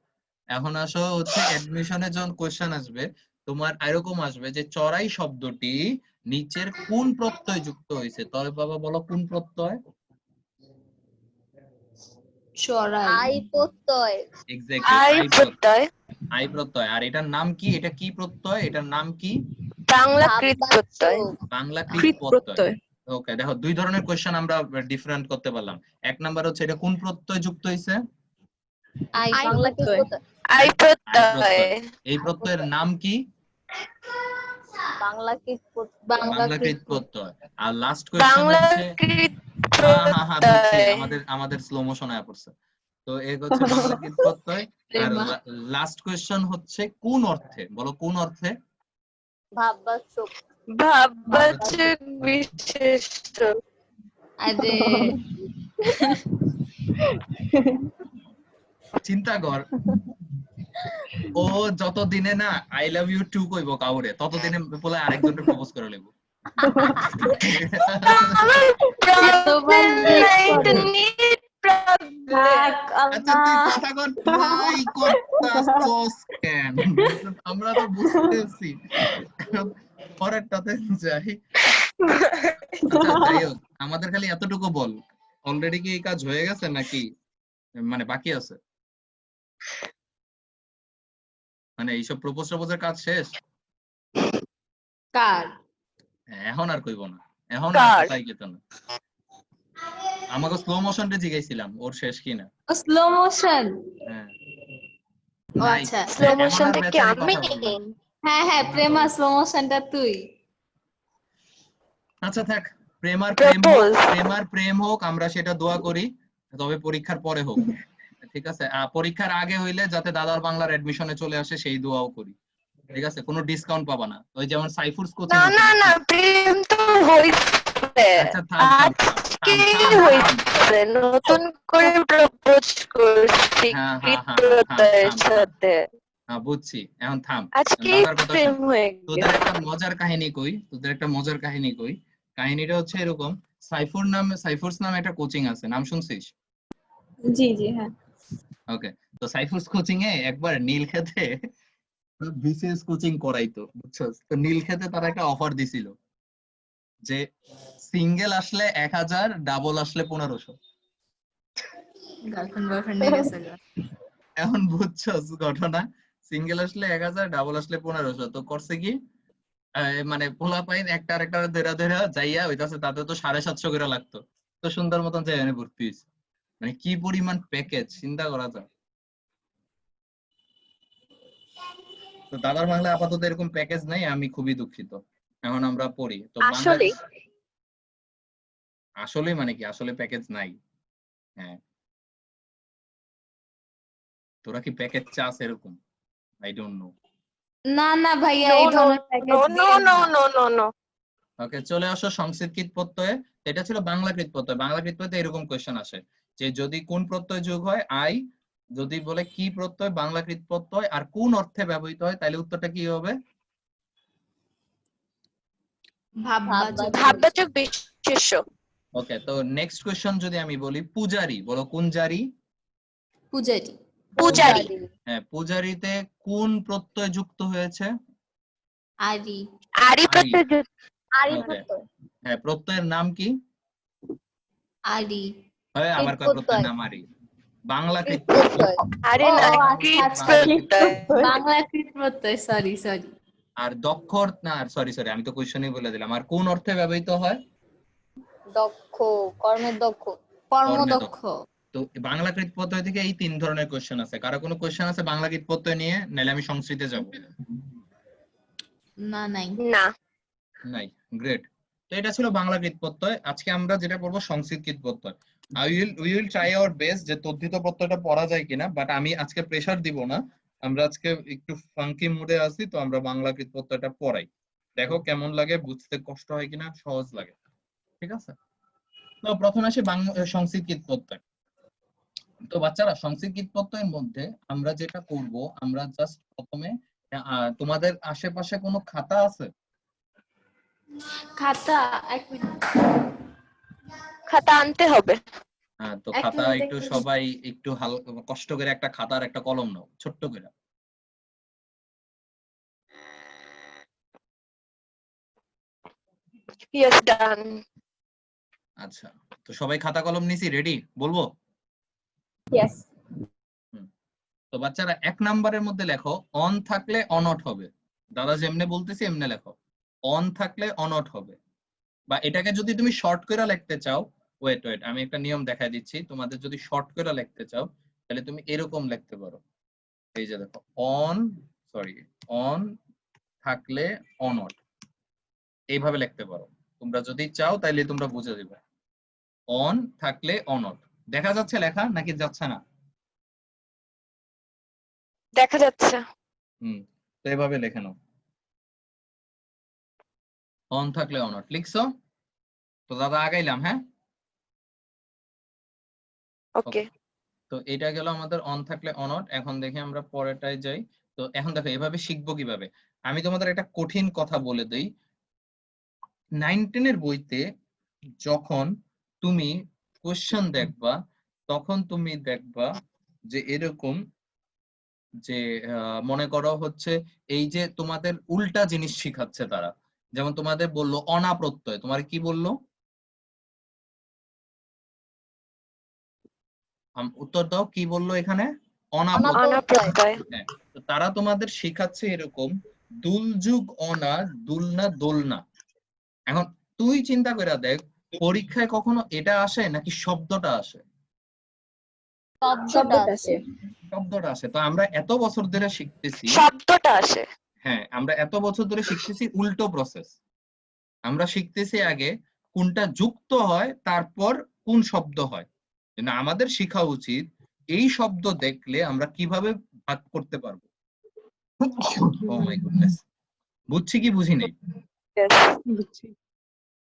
এখন আসো হচ্ছে অ্যাডমিশনে যখন কোশ্চেন আসবে তোমার এরকম আসবে যে চড়াই শব্দটি নিচের কোন প্রত্যয় যুক্ত হয়েছে? তবে বাবা বলো কোন প্রত্যয়? চড়াই এক্স্যাক্টলি, আই প্রত্যয় আই প্রত্যয়। আর এটার নাম কি? এটা কি প্রত্যয়? এটার নাম কি? বাংলা কৃত প্রত্যয় বাংলা কৃৎ কৃৎ প্রত্যয়। প্রত্যয় ওকে, দেখো দুই ধরনের কোশ্চেন আমরা ডিফারেন্ট করতে পারলাম। এক নাম্বার হচ্ছে এটা কোন প্রত্যয় যুক্ত হয়েছে? আই প্রত্যয় আই আই প্রত্যয় প্রত্যয়। এই প্রত্যয়ের নাম কি? বাংলা বাংলাকৃত প্রত্যয়। আর লাস্ট কোশ্চেন বাংলা হচ্ছে, কৃত হ্যাঁ ধরছি, প্রত্যয় আমাদের স্লো মোশন আয়া পড়ছে। তো এক হচ্ছে বাংলাকৃত প্রত্যয়। আর লাস্ট কোশ্চেন হচ্ছে কোন অর্থে? বলো কোন অর্থে? ভাববাচক ভাববাচক বিশেষ্য আরে চিন্তা কর, ও যতদিনে না আই লাভ ইউ টু কইব কাউরে, ততদিনে বলে আরেকজনের প্রপোজ করে লেব। এতবার date করে। থাক, আচ্ছা তুই আল্লাহ। কথা কর, ট্রাই করতাছস কেন? আমরা তো বুঝতেছি। পরেরটাতে যাই। আচ্ছা যাই হোক, আমাদের খালি এতটুকু বল, অলরেডি কি এই কাজ হয়ে গেছে নাকি মানে বাকি আছে? মানে এইসব প্রপোজ টপোজের কাজ শেষ? কার? এখন আর কইব না, এখন আর কার? কথাই কেত না। আমাকে স্লো মোশনটা জিগাইছিলাম ওর শেষ কিনা। Slow motion. হ্যাঁ ও নাই, আচ্ছা। স্লো এখন আর মোশনটা কি বেচারি আমি? কথা বলবে না। হ্যাঁ হ্যাঁ, প্রেমা স্লো মোশনটা তুই। আচ্ছা থাক, প্রেম আর প্রেম হোক, প্রপোজ। প্রেম আর প্রেম হোক, আমরা সেটা দোয়া করি, তবে পরীক্ষার পরে হোক, ঠিক আছে? পরীক্ষার আগে হইলে যাতে দাদার বাংলার অ্যাডমিশনে চলে আসে সেই দোয়াও করি, ঠিক আছে? কোনো ডিসকাউন্ট পাবা না, ওই যেমন সাইফুরস কোচিং না আছে না না, নাকি? প্রেম তো হইছে, আচ্ছা থাম থাম আজকে থাম থাম থাম হইছে, নতুন করে প্রপোজ করছি হ্যাঁ হ্যাঁ হ্যাঁ হ্যাঁ থাম কৃতজ্ঞতার থাম থাম সাথে, হ্যাঁ বুঝছি, এখন থাম। আজকে দাদার কথা প্রেম শোন, হয়ে তোদের গেছে। একটা মজার কাহিনী কই, তোদের একটা মজার কাহিনী কই। কাহিনীটা হচ্ছে এরকম, সাইফুরস নামে একটা কোচিং আছে, নাম শুনছিস? জি জি হ্যাঁ। ওকে, তো সাইফুরস কোচিং এ একবার নীলক্ষেতে বিসিএস কোচিং করাইতো, বুঝছস? তো নীলক্ষেতে তারা একটা অফার দিছিল যে সিঙ্গেল আসলে 1000, ডাবল আসলে 1500। গার্লফ্রেন্ড বয়ফ্রেন্ড হয়ে গেছে গা। এখন বুঝছস ঘটনা, সিঙ্গেল আসলে 1000, ডাবল আসলে 1500। তো করছে কি, মানে পোলা পাইন একটা আরেকটা ধরে ধরে যাইয়া হইতাছে, তাতে তো 750 করে লাগতো। তো সুন্দর মতন যাই এনে ভর্তি হইছে। মানে কি পরিমাণ প্যাকেজ চিন্তা করা যায়। তো দাদার বাংলায় আপাতত এরকম প্যাকেজ নাই, আমি খুবই দুঃখিত। এখন আমরা পড়ি তো বাংলা। আসলে আসলে মানে কি, আসলে প্যাকেজ নাই? হ্যাঁ, তোরা কি প্যাকেজ চাস এরকম? I don't know. না না ভাইয়া, নো এই নো ধরনের নো প্যাকেজ নো দিয়েন নো না। No no no. ওকে, চলে আসো সংস্কৃত প্রত্যয়ে। এটা ছিল বাংলাকৃত প্রত্যয়। বাংলাকৃত প্রত্যয়ে এরকম কোশ্চেন আসে যে যদি কোন প্রত্যয় যোগ হয় আই, যদি বলে কি প্রত্যয় বাংলাকৃত প্রত্যয় আর কোন অর্থে ব্যবহৃত হয়, তাহলে উত্তরটা কি হবে? ভাববাচক। ভাববাচক বিশেষ্য। ওকে, তো নেক্সট কোশ্চেন যদি আমি বলি পূজারি, বলো কোন জারি? পূজারি। পূজারি। হ্যাঁ, পূজারিতে কোন প্রত্যয় যুক্ত হয়েছে? আরি। আরি আরি। প্রত্যয় যুক্ত। ওকে, হ্যাঁ, প্রত্যয়ের নাম কি? আরি। হ্যাঁ, আবার কয় প্রত্যয়ের নাম আরি? বাংলাকৃত প্রত্যয়। আরি ও না, আচ্ছা কৃত আচ্ছা, বাংলাকৃত প্রত্যয়। বাংলাকৃত প্রত্যয়, সরি সরি। আর দক্ষর না, সরি সরি, আমি তো কোশ্চেনই বলে দিলাম। আর কোন অর্থে ব্যবহৃত হয়? দক্ষ, কর্মের দক্ষ। কর্মে কর্মদক্ষ। দক্ষ। তো বাংলাকৃত প্রত্যয় থেকে এই 3 ধরনের কোশ্চেন আছে। কারো কোনো কোশ্চেন আছে বাংলাকৃত প্রত্যয় নিয়ে? নাহলে আমি সংস্কৃতে যাব। না নাই। না। নাই, গ্রেট। তো এটা ছিল বাংলাকৃত প্রত্যয়। আজকে আমরা যেটা পড়বো সংস্কৃত প্রত্যয়। We will try our best যে তদ্ধিত প্রত্যয়টা পড়া যায় কিনা, বাট আমি আজকে প্রেসার দিব না। আমরা আজকে একটু ফাঙ্কি মুডে আছি, তো আমরা বাংলাকৃত প্রত্যয়টা পড়াই। দেখো কেমন লাগে, বুঝতে কষ্ট হয় কিনা, সহজ লাগে, ঠিক আছে? তো প্রথমে আসি সংস্কৃত প্রত্যয়। তো বাচ্চারা সংস্কৃত প্রত্যয়ের মধ্যে আমরা যেটা করব, আমরা জাস্ট প্রথমে তোমাদের আশেপাশে কোনো খাতা আছে? খাতা, এক মিনিট। খাতা আনতে হবে। হ্যাঁ, তো এক খাতা মিনিট, একটু সবাই একটু কষ্ট করে একটা খাতা আর একটা কলম নাও, ছোট্ট করে। ইয়েস, ডান। আচ্ছা, তো সবাই খাতা কলম নিছি, রেডি? বলবো? ইয়েস। হুম। তো বাচ্চারা 1 নাম্বারের মধ্যে লেখো অন থাকলে অনট হবে। দাদা যেমনে বলতেছি এমনে লেখো। অন থাকলে অনট হবে। বা এটাকে যদি তুমি শর্ট করে লিখতে চাও, ওয়েট ওয়েট, আমি একটা নিয়ম দেখাই দিচ্ছি। তোমাদের যদি শর্ট করে লিখতে চাও তাহলে তুমি এরকম লিখতে পারো। এই যে দেখো, অন, সরি, অন থাকলে অনট, এইভাবে লিখতে পারো। তোমরা যদি চাও তাহলে তোমরা বুঝে দিবে। অন থাকলে অনট। দেখা যাচ্ছে লেখা নাকি যাচ্ছে না? দেখা যাচ্ছে। হুম, তো এভাবে লেখে নাও। অন থাকলে অনট লিখছো? তো দাদা আগাইলাম, হ্যাঁ? ওকে তো এটা গেল আমাদের অন থাকলে অনট। এখন দেখি আমরা পরেরটায় যাই। তো এখন দেখো এভাবে শিখবো কিভাবে। আমি তোমাদের একটা কঠিন কথা বলে দেই। 9-10 এর বইতে যখন তুমি কোশ্চেন দেখবা তখন তুমি দেখবা যে এরকম যে মনে করো হচ্ছে এই যে তোমাদের উল্টা জিনিস শিখাচ্ছে তারা। যেমন তোমাদের বললো অনা প্রত্যয়, তোমার কি বললো? উত্তর দাও, কি বললো এখানে? অনা প্রত্যয়। অনাপ্রত্যয় হ্যাঁ, তো তারা তোমাদের শেখাচ্ছে এরকম দুলযুগ অনা, দুলনা দোলনা। এখন তুই চিন্তা করে দেখ, পরীক্ষায় কখনো এটা আসে নাকি শব্দটা আসে? শব্দটা আছে। শব্দটা আসে। তো আমরা এত বছর ধরে শিখতেছি, শব্দটা আসে হ্যাঁ আমরা এত বছর ধরে শিখতেছি উল্টো প্রসেস। আমরা শিখতেছি আগে কোনটা যুক্ত হয় তারপর কোন শব্দ হয়। কিন্তু আমাদের শেখা উচিত এই শব্দ দেখলে আমরা কিভাবে ভাগ করতে পারবো। ও মাই গুডনেস, বুঝছি কি বুঝি নাই? Yes,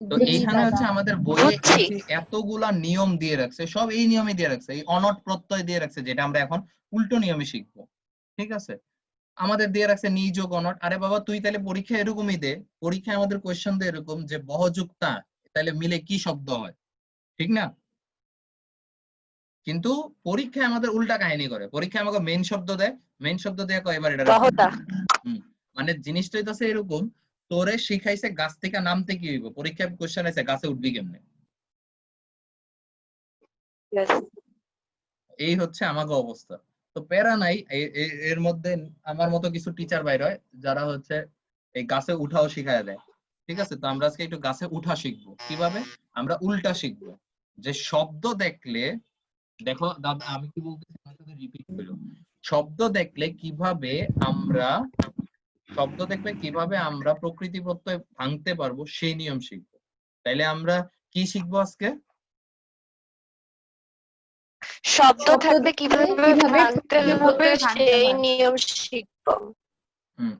তো জি এইখানে দাদা। হচ্ছে আমাদের বইয়ে এই বুঝছি। যে এতগুলা নিয়ম দিয়ে রাখছে, সব এই নিয়মে দিয়ে রাখছে, এই অনট প্রত্যয় দিয়ে রাখছে, যেটা আমরা এখন উল্টো নিয়মে শিখবো। ঠিক আছে, আমাদের দিয়ে রাখছে নিযোগ অনট। আরে বাবা তুই তাহলে পরীক্ষা এরকমই দে, পরীক্ষায় আমাদের কোয়েশ্চেন দে এরকম যে বহযুক্তা তাহলে মিলে কি শব্দ হয়, ঠিক না? কিন্তু পরীক্ষায় আমাদের উল্টা কাহিনী করে, পরীক্ষায় আমাকে মেইন শব্দ দেয়, মেইন শব্দ দিয়ে কয় এবার এটা বহতা মানে জিনিসটাই তো আছে এরকম, তোরে শিখাইছে গাছ থেকে নামতে কি হইব, পরীক্ষায় কোশ্চেন আছে গাছে উঠবি কেমনে। Yes. এই হচ্ছে আমাকে অবস্থা। তো প্যারা নাই, এর মধ্যে আমার মতো কিছু টিচার বাইর হয় যারা হচ্ছে এই গাছে উঠাও শিখায় দেয়। ঠিক আছে, তো আমরা আজকে একটু গাছে উঠা শিখবো। কিভাবে? আমরা উল্টা শিখবো, যে শব্দ দেখলে, দেখো দাদা আমি কি বলতেছি আমার সাথে রিপিট করো। শব্দ দেখলে কিভাবে আমরা, শব্দ দেখলে কিভাবে আমরা প্রকৃতি প্রত্যয় ভাঙতে পারবো সেই নিয়ম শিখবো। তাইলে আমরা কি শিখবো আজকে? শব্দ থাকলে কিভাবে ভাঙতে হবে সেই হয়। নিয়ম শিখবো।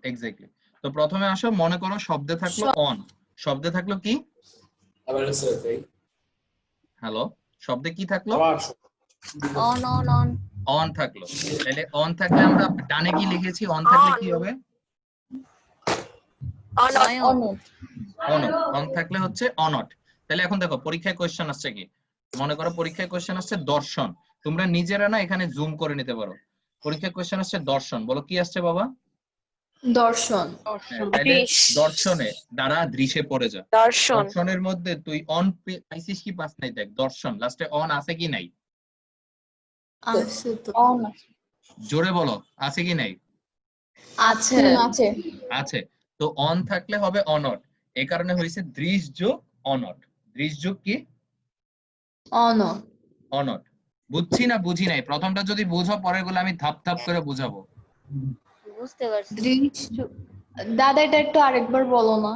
এক্স্যাক্টলি। তো প্রথমে আসো, মনে করো শব্দে থাকলো অন, শব্দে থাকলো কি? হ্যালো, শব্দে কি থাকলো? অন অন অন অন থাকলো। তাহলে অন থাকলে আমরা ডানে কি লিখেছি? অন থাকলে কি হবে? অনট অনুট অনট। অন থাকলে হচ্ছে অনট। তাহলে এখন দেখো পরীক্ষায় কোশ্চেন আসছে কি, মনে করো পরীক্ষায় কোশ্চেন আসছে দর্শন। তোমরা নিজেরা না এখানে জুম করে নিতে পারো। পরীক্ষায় কোশ্চেন আসছে দর্শন, বলো কি আসছে বাবা? দর্শন হ্যাঁ, তাহলে দৃশ দর্শনে দ্বারা দৃশ্যে পড়ে যা। দর্শন দর্শনের মধ্যে তুই অন পাইছিস কি পাস নাই, দেখ দর্শন লাস্টে অন আছে কি নাই, আছে তো অন জোরে বলো, আছে কি নাই? আছে আছে আছে। তো অন থাকলে হবে অনট, এই কারণে হয়েছে দৃশ যোগ অনট। দৃশ যোগ কি? অন অনট। বুঝছি না বুঝি নাই? প্রথমটা যদি বুঝো পরের গুলো আমি ধাপ ধাপ করে বুঝাবো। বুঝতে পারছি। দাদা এটা একটু আরেকবার বলো না।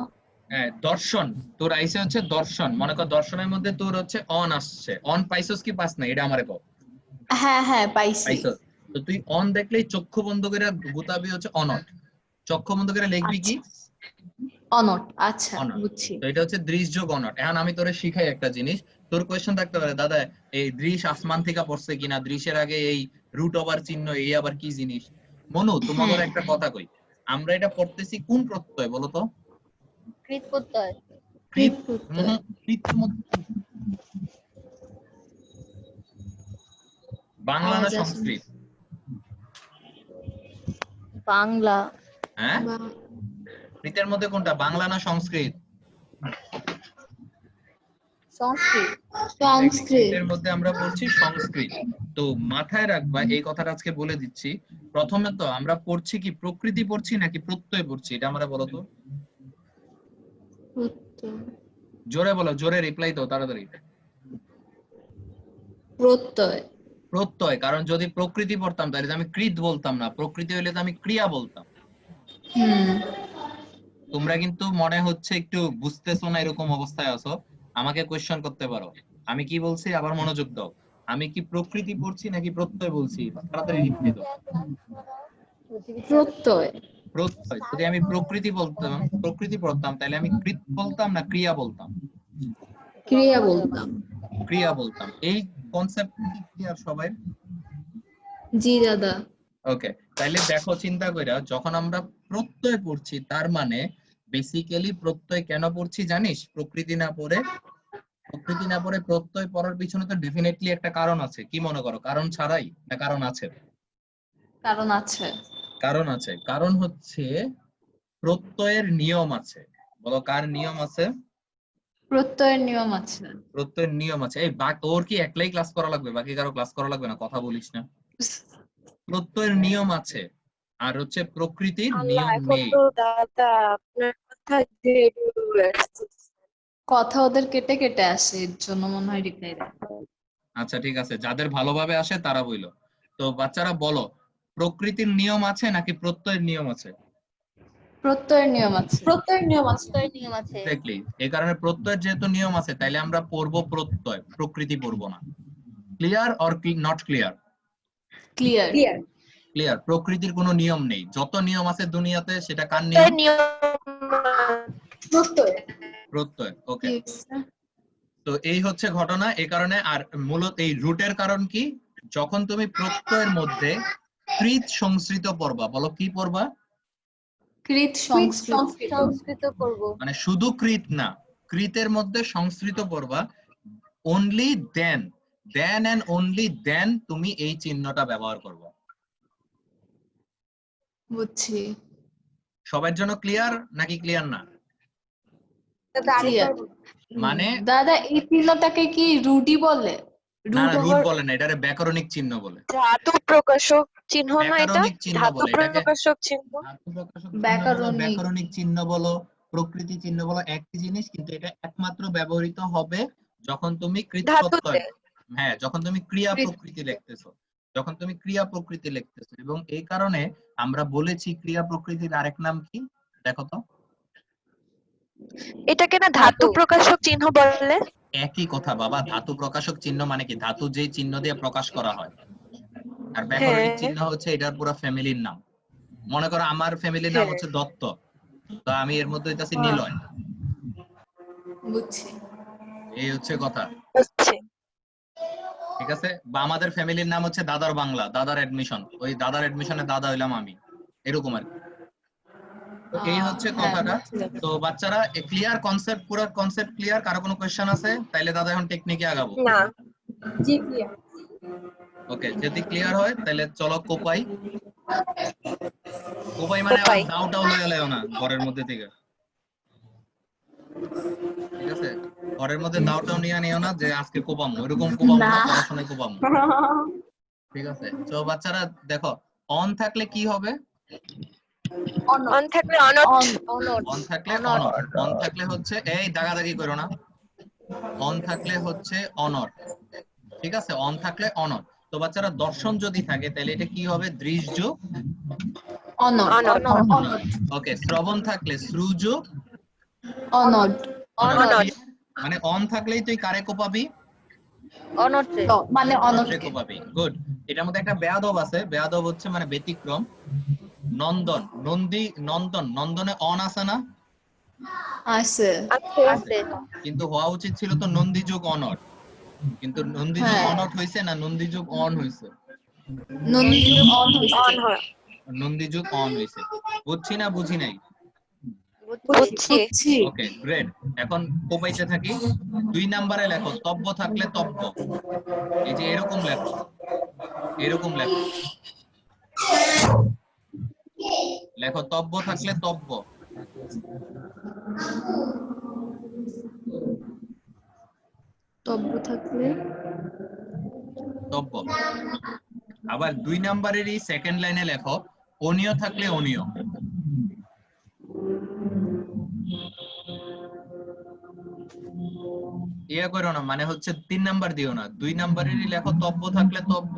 হ্যাঁ, দর্শন তোর আইসে হচ্ছে দর্শন, মনে কর দর্শনের মধ্যে তোর হচ্ছে অন আসছে, অন পাইছস কি পাস না এটা আমারে কও। হ্যাঁ হ্যাঁ পাইছি। পাইছস, তো তুই অন দেখলেই চক্ষু বন্ধ করে গুতাবি হচ্ছে অনট, চক্ষু বন্ধ করে লিখবি কি? অনট আচ্ছা অনট। বুঝছি। তো এটা হচ্ছে দৃশ যোগ অনট। এখন আমি তোরে শিখাই একটা জিনিস, তোর কোয়েশ্চেন থাকতে পারে দাদা এই দৃশ আসমান থেকে পড়ছে কিনা, দৃশের আগে এই রুট ওভার চিহ্ন এই আবার কি জিনিস। মনু তোমাদের একটা কথা কই, আমরা এটা পড়তেছি কোন প্রত্যয় বলো তো? কৃত প্রত্যয় কৃত। কৃতের মধ্যে বাংলা না সংস্কৃত? বাংলা হ্যাঁ, কৃতের মধ্যে কোনটা, বাংলা না সংস্কৃত? সংস্কৃত সংস্কৃতের মধ্যে আমরা পড়ছি সংস্কৃত। তো মাথায় রাখবা এই কথাটা আজকে বলে দিচ্ছি। প্রথমে তো আমরা পড়ছি কি প্রকৃতি পড়ছি নাকি প্রত্যয় পড়ছি, এটা আমরা বলো তো। জোরে বলো, জোরে রিপ্লাই দাও তাড়াতাড়ি। প্রত্যয় প্রত্যয়, কারণ যদি প্রকৃতি পড়তাম তাহলে আমি কৃত বলতাম না, প্রকৃতি হইলে তো আমি ক্রিয়া বলতাম। তোমরা কিন্তু মনে হচ্ছে একটু বুঝতেছো না এরকম অবস্থায় আছো, আমাকে কোয়েশ্চেন করতে পারো। আমি কি বলছি আবার মনোযোগ দাও, আমি কি প্রকৃতি পড়ছি নাকি প্রত্যয় বলছি, তাড়াতাড়ি রিপ্লাই দাও। প্রত্যয় প্রত্যয়। যদি আমি প্রকৃতি বলতাম, প্রকৃতি পড়তাম তাহলে আমি কৃত বলতাম না ক্রিয়া বলতাম? ক্রিয়া বলতাম। ক্রিয়া বলতাম। এই কনসেপ্ট কি ক্লিয়ার সবাই? জি দাদা। ওকে, তাইলে দেখো চিন্তা কইরা যখন আমরা প্রত্যয় পড়ছি তার মানে বেসিক্যালি প্রত্যয় কেন পড়ছি জানিস? প্রকৃতি না পড়ে প্রত্যয় পড়ার পিছনে তো ডেফিনেটলি একটা কারণ আছে। কি মনে করো, কারণ ছাড়াই না কারণ আছে? কারণ আছে। কারণ আছে। কারণ হচ্ছে প্রত্যয়ের নিয়ম আছে। বলো কার নিয়ম আছে? প্রত্যয়ের নিয়ম আছে। প্রত্যয়ের নিয়ম আছে। এই তোর কি একলাই ক্লাস করা লাগবে, বাকি কারো ক্লাস করা লাগবে না? কথা বলিস না। প্রত্যয়ের নিয়ম আছে আর হচ্ছে প্রকৃতির আল্লাহ, নিয়ম এখন নেই। তো দাদা আপনার কথা কথা ওদের কেটে কেটে আসে, এর জন্য মনে হয় রিপ্লাই দেয়। আচ্ছা ঠিক আছে, যাদের ভালোভাবে আসে তারা বইলো। তো বাচ্চারা বলো, প্রকৃতির নিয়ম আছে নাকি প্রত্যয়ের নিয়ম আছে? প্রত্যয়ের নিয়ম আছে। প্রত্যয়ের নিয়ম আছে। এক্স্যাক্টলি, এই কারণে প্রত্যয়ের যেহেতু নিয়ম আছে তাইলে আমরা পড়বো প্রত্যয়, প্রকৃতি পড়বো না। Clear or not clear? Clear. Clear. প্রকৃতির কোনো নিয়ম নেই, যত নিয়ম আছে দুনিয়াতে সেটা কার নিয়ম? প্রত্যয়। ওকে, তো এই হচ্ছে ঘটনা। এই কারণে আর মূলত এই রুটের কারণ কি, যখন তুমি প্রত্যয়ের মধ্যে কৃত সংস্কৃত পড়বা, বলো কি পড়বা? কৃত সংস্কৃত করব। মানে শুধু কৃত না, কৃতের মধ্যে সংস্কৃত পড়বা, only then and only then তুমি এই চিহ্নটা ব্যবহার করবা। বুঝছি। সবার জন্য ক্লিয়ার নাকি ক্লিয়ার না? ক্লিয়ার। মানে দাদা এই চিহ্নটাকে কি রুডি বলে? না, রুট রুট ওভার বলে না, এটারে ব্যাকরণিক চিহ্ন বলে। ধাতু প্রকাশক চিহ্ন না, এটা ব্যাকরণিক চিহ্ন ধাতু বলে এটাকে। প্রকাশক চিহ্ন। ধাতু প্রকাশক চিহ্ন বলো, ব্যাকরণিক চিহ্ন বলো, প্রকৃতি চিহ্ন বলো, একই জিনিস, কিন্তু এটা একমাত্র ব্যবহৃত হবে যখন তুমি কৃত প্রত্যয়, হ্যাঁ যখন তুমি ক্রিয়া প্রকৃতি লিখতেছো, যখন তুমি ক্রিয়া প্রকৃতি লিখতেছো। এবং এই কারণে আমরা বলেছি ক্রিয়া প্রকৃতির আরেক নাম কি, দেখো তো? এটাকে না ধাতু প্রকাশক চিহ্ন বলে। একই কথা বাবা, ধাতু প্রকাশক চিহ্ন মানে কি, ধাতু যে চিহ্ন দিয়ে প্রকাশ করা হয়। আর ব্যাকরণিক চিহ্ন হচ্ছে এটার পুরো ফ্যামিলির নাম। মনে করো আমার ফ্যামিলির নাম হচ্ছে দত্ত, তো আমি এর মধ্যে হইতাছি নিলয়। বুঝছি। এই হচ্ছে কথা, বুঝছি। ঠিক আছে? বা আমাদের ফ্যামিলির নাম হচ্ছে দাদার বাংলা, দাদার এডমিশন, ওই দাদার এডমিশনে দাদা হইলাম আমি, এরকম আর কি। তো এই হচ্ছে কথাটা। তো বাচ্চারা ক্লিয়ার কনসেপ্ট, পুরো কনসেপ্ট ক্লিয়ার? কারো কোনো কোশ্চেন আছে? তাইলে দাদা এখন টেকনিকে আগাবো। না। জি ক্লিয়ার। ওকে, যদি ক্লিয়ার হয় তাহলে চলো কোপাই। কোপাই মানে আবার দাওটাও লয়ে লয়ও না ঘরের মধ্যে থেকে, ঠিক আছে? ঘরের মধ্যে দাওটাও নিও না যে আজকে কোপামো, এরকম কোপামো না, পড়াশোনায় কোপামো, ঠিক আছে? তো বাচ্চারা দেখো, অন থাকলে কি হবে? অন থাকলে অনট। অন থাকলে অনট। অন থাকলে হচ্ছে, এই দাগাদাগি করো না, অন থাকলে হচ্ছে অনট, ঠিক আছে? অন থাকলে অনট। তো বাচ্চারা দর্শন যদি থাকে তাহলে এটা কি হবে? দৃশ্য অনট। ওকে, শ্রবণ থাকলে শ্রুজ অনট। মানে অন থাকলেই তুই কারে কোপাবি? অনর্থে। মানে অনর্থে অনটকে। কোপাবি। গুড। এটার মধ্যে একটা বেয়াদব আছে, বেয়াদব হচ্ছে মানে ব্যতিক্রম। নন্দন, নন্দী, নন্দন, নন্দনে অন আছে না? আছে। আছে। কিন্তু হওয়া উচিত ছিল তো নন্দী যোগ অনট, কিন্তু নন্দী যোগ অনট হইছে না নন্দী যোগ অন হইছে? নন্দী অন অন হয়। নন্দী যোগ অন হইছে। বুঝছি না বুঝি নাই? বুঝছি। Okay great. এখন কোপাইতে থাকি। 2 নম্বরে লেখো তব্য থাকলে তব্য, এই যে এরকম লেখো, এরকম লেখো, লেখো তব্য থাকলে তব্য, তব্য থাকলে তব্য। আবার 2 নম্বরেরই সেকেন্ড লাইনে লেখো অনিয় থাকলে অনিয়। ইয়া করো না, মানে হচ্ছে 3 নাম্বার দিও না, 2 নাম্বারেরই লেখো তব্য থাকলে তব্য,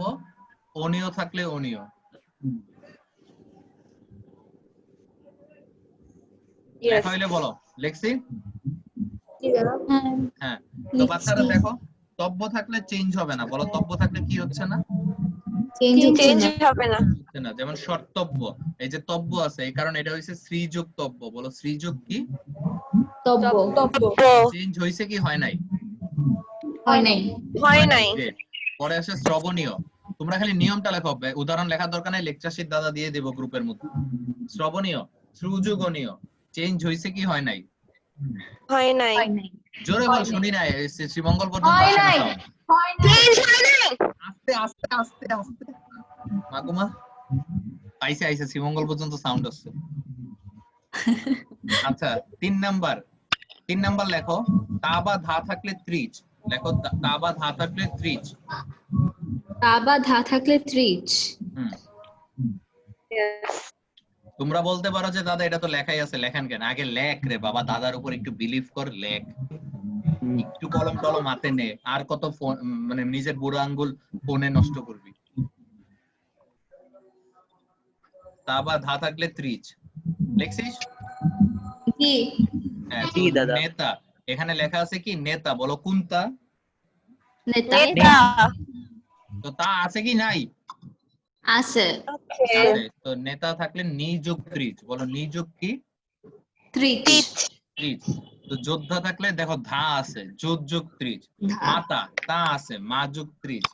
অনিয় থাকলে অনিয়। লেখা হইলে বলো, লেখছি? হ্যাঁ। তো বাচ্চারা দেখো, তব্য থাকলে চেঞ্জ হবে না, বলো তব্য থাকলে কি হচ্ছে না? চেঞ্জ হবে না। হচ্ছে না। যেমন শর্তব্য, এই যে তব্য আছে, এই কারণে এটা হইছে শ্রীযুক্ত তব্য। বলো শ্রীযুক্ত কি? তব্য। চেঞ্জ হইছে কি হয় নাই? হয় নাই। হয় নাই। Great. পরে আসে শ্রবণীয়। তোমরা খালি নিয়মটা লেখো, উদাহরণ লেখার দরকার নাই, লেকচার শিট দাদা দিয়ে দেব গ্রুপের মধ্যে। শ্রবণীয়, শ্রুযুগণীয়, চেঞ্জ হইছে কি হয় নাই? হয় নাই। জোরে বল, শুনি নাই, শ্রীমঙ্গল পর্যন্ত হয় আসে না নাই sound। হয় নাই চেঞ্জ হয় নাই। আস্তে আস্তে আস্তে আস্তে, মাগুমা আইসে আইসে, শ্রীমঙ্গল পর্যন্ত সাউন্ড আসছে। আচ্ছা, 3 নাম্বার লেখো, তা বা ধা থাকলে ত্রিচ। লেখো তা বা ধা থাকলে ত্রিচ। তা বা ধা থাকলে ত্রিচ। হুম, Yes. তোমরা বলতে পারো যে দাদা এটা তো লেখাই আছে, লেখেন কেন? আগে লেখ রে বাবা, দাদার উপর একটু বিলিভ কর, লেখ। একটু কলম টলম হাতে নে, আর কত ফোন, মানে নিজের বুড়ো আঙ্গুল ফোনে নষ্ট করবি। তা বা ধা থাকলে ত্রিচ লিখছিস? কি হ্যাঁ, জি তো দাদা। নেতা, এখানে লেখা আছে কি নেতা, বলো কোনটা? নেতা নেতা তো তা আছে কি নাই? আছে আছে। আছে। তো নেতা থাকলে নিযোগ ত্রিচ, বলো নিযোগ কি? ত্রিচ ত্রিচ। তো যোদ্ধা থাকলে দেখো ধা আছে, যোগ ত্রিচ। ধা মাতা, তা আছে, মা যোগ ত্রিচ।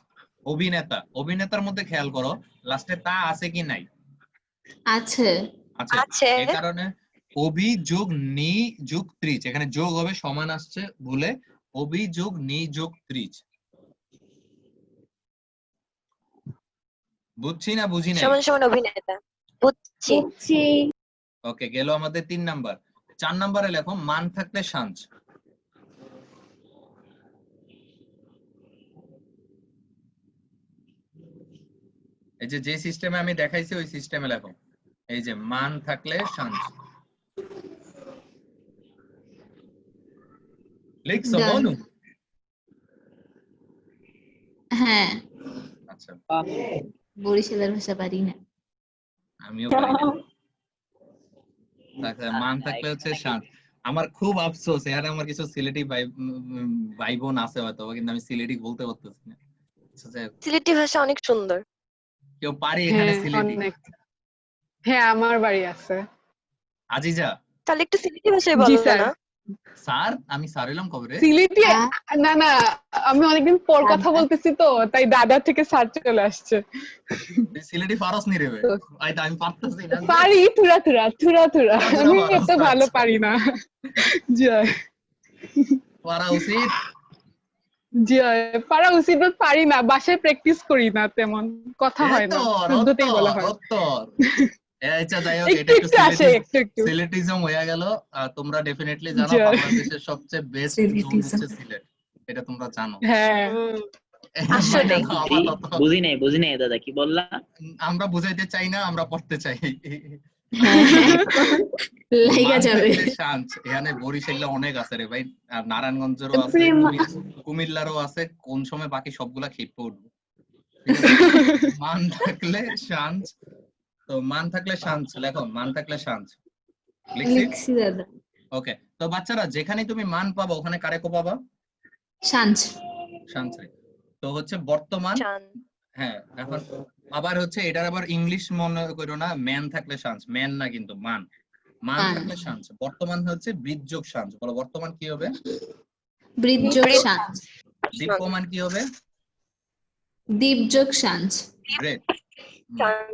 অভিনেতার মধ্যে খেয়াল করো লাস্টে তা আছে কি নাই? আছে আছে। আছে। এই কারণে অভি যোগ নি যোগ ত্রিচ, এখানে যোগ হবে, সমান আসছে ভুলে, অভি যোগ নি যোগ ত্রিচ। বুঝছি না বুঝি নাই? সমান সমান অভিনেতা। বুঝছি। বুঝছি ওকে, গেল আমাদের 3 নাম্বার। 4 নাম্বারে লেখো মান থাকলে সাঞ্চ। এই যে সিস্টেমে আমি দেখাইছি ওই সিস্টেমে লেখো। এই যে মান থাকলে সাঞ্চ লিখছো Done. মনু? হ্যাঁ আচ্ছা, বরিশালের ভাষা পারি না আমিও পারি না। আচ্ছা, মান থাকলে হচ্ছে শান্ত। আমার খুব আফসোস, এখানে আমার কিছু সিলেটি ভাই বোন আছে হয়তো, কিন্তু আমি সিলেটি বলতে পারতেছি না। আচ্ছা, যাই হোক। সিলেটি ভাষা অনেক সুন্দর। কেউ পারি এখানে হ্যাঁ সিলেটি? অনেক। হ্যাঁ আমার বাড়ি আছে। আজিজা? তাহলে একটু সিলেটি ভাষায় জি বলো স্যার। না। স্যার, আমি স্যার এলাম কবে রে? সিলেটি হ্যাঁ। না না, আমি অনেকদিন পর কথা বলতেছি তো, তাই দাদা থেকে স্যার চলে আসছে। তুই সিলেটি পারস নি রে? আই তো আমি পারতেছি না। পারি থুরা থুরা থুরা থুরা, আমি পারস, এত ভালো আচ্ছা। পারি না। জয় পারা উচিত। জয়, পারা উচিত but পারি না, বাসায় প্র্যাকটিস করি না, তেমন কথা হয় না, শুদ্ধতেই বলা হয়। উত্তর। আচ্ছা, যাই হোক, একটু এটা একটু একটু আসে, একটু একটু। সিলেটিজম হয়ে গেল। তোমরা ডেফিনেটলি জানো জয়। বাংলাদেশের সবচেয়ে বেস্ট জোন হচ্ছে সিলেট, এটা তোমরা জানো। হ্যাঁ আসলে। এটা তো জি, আপাতত বুঝি নাই দাদা, কি বললা? আমরা বুঝাইতে চাই না, আমরা পড়তে চাই। লাইগা মান যাবে থাকলে শান্ত, এখানে বরিশালে অনেক আছে রে ভাই, আর নারায়ণগঞ্জেরও আছে, কুমিল্লারও আছে, কোন সময় বাকি সবগুলা খেপে উঠবো। ঠিক আছে? মান থাকলে শান্ত। তো মান থাকলে শান্ত লেখো, মান থাকলে শান্ত লিখছি। লিখছি দাদা ওকে, তো বাচ্চারা যেখানে তুমি মান পাবা ওখানে কারে কো পাবা? সাঞ্চ শান্ত। তো হচ্ছে বর্তমান। চান। হ্যাঁ, এখন আবার হচ্ছে এটার আবার ইংলিশ মনে করো না, ম্যান থাকলে শান্ত, ম্যান না কিন্তু মান। মান মান। থাকলে শান্ত। বর্তমান হচ্ছে বৃদ্ধযোগ শান্ত, বলো বর্তমান কি হবে? বৃদ্ধযোগ সাঞ্চ দীপ্যমান কি হবে? দীপযোগ সাঞ্চ গ্রেট। চান।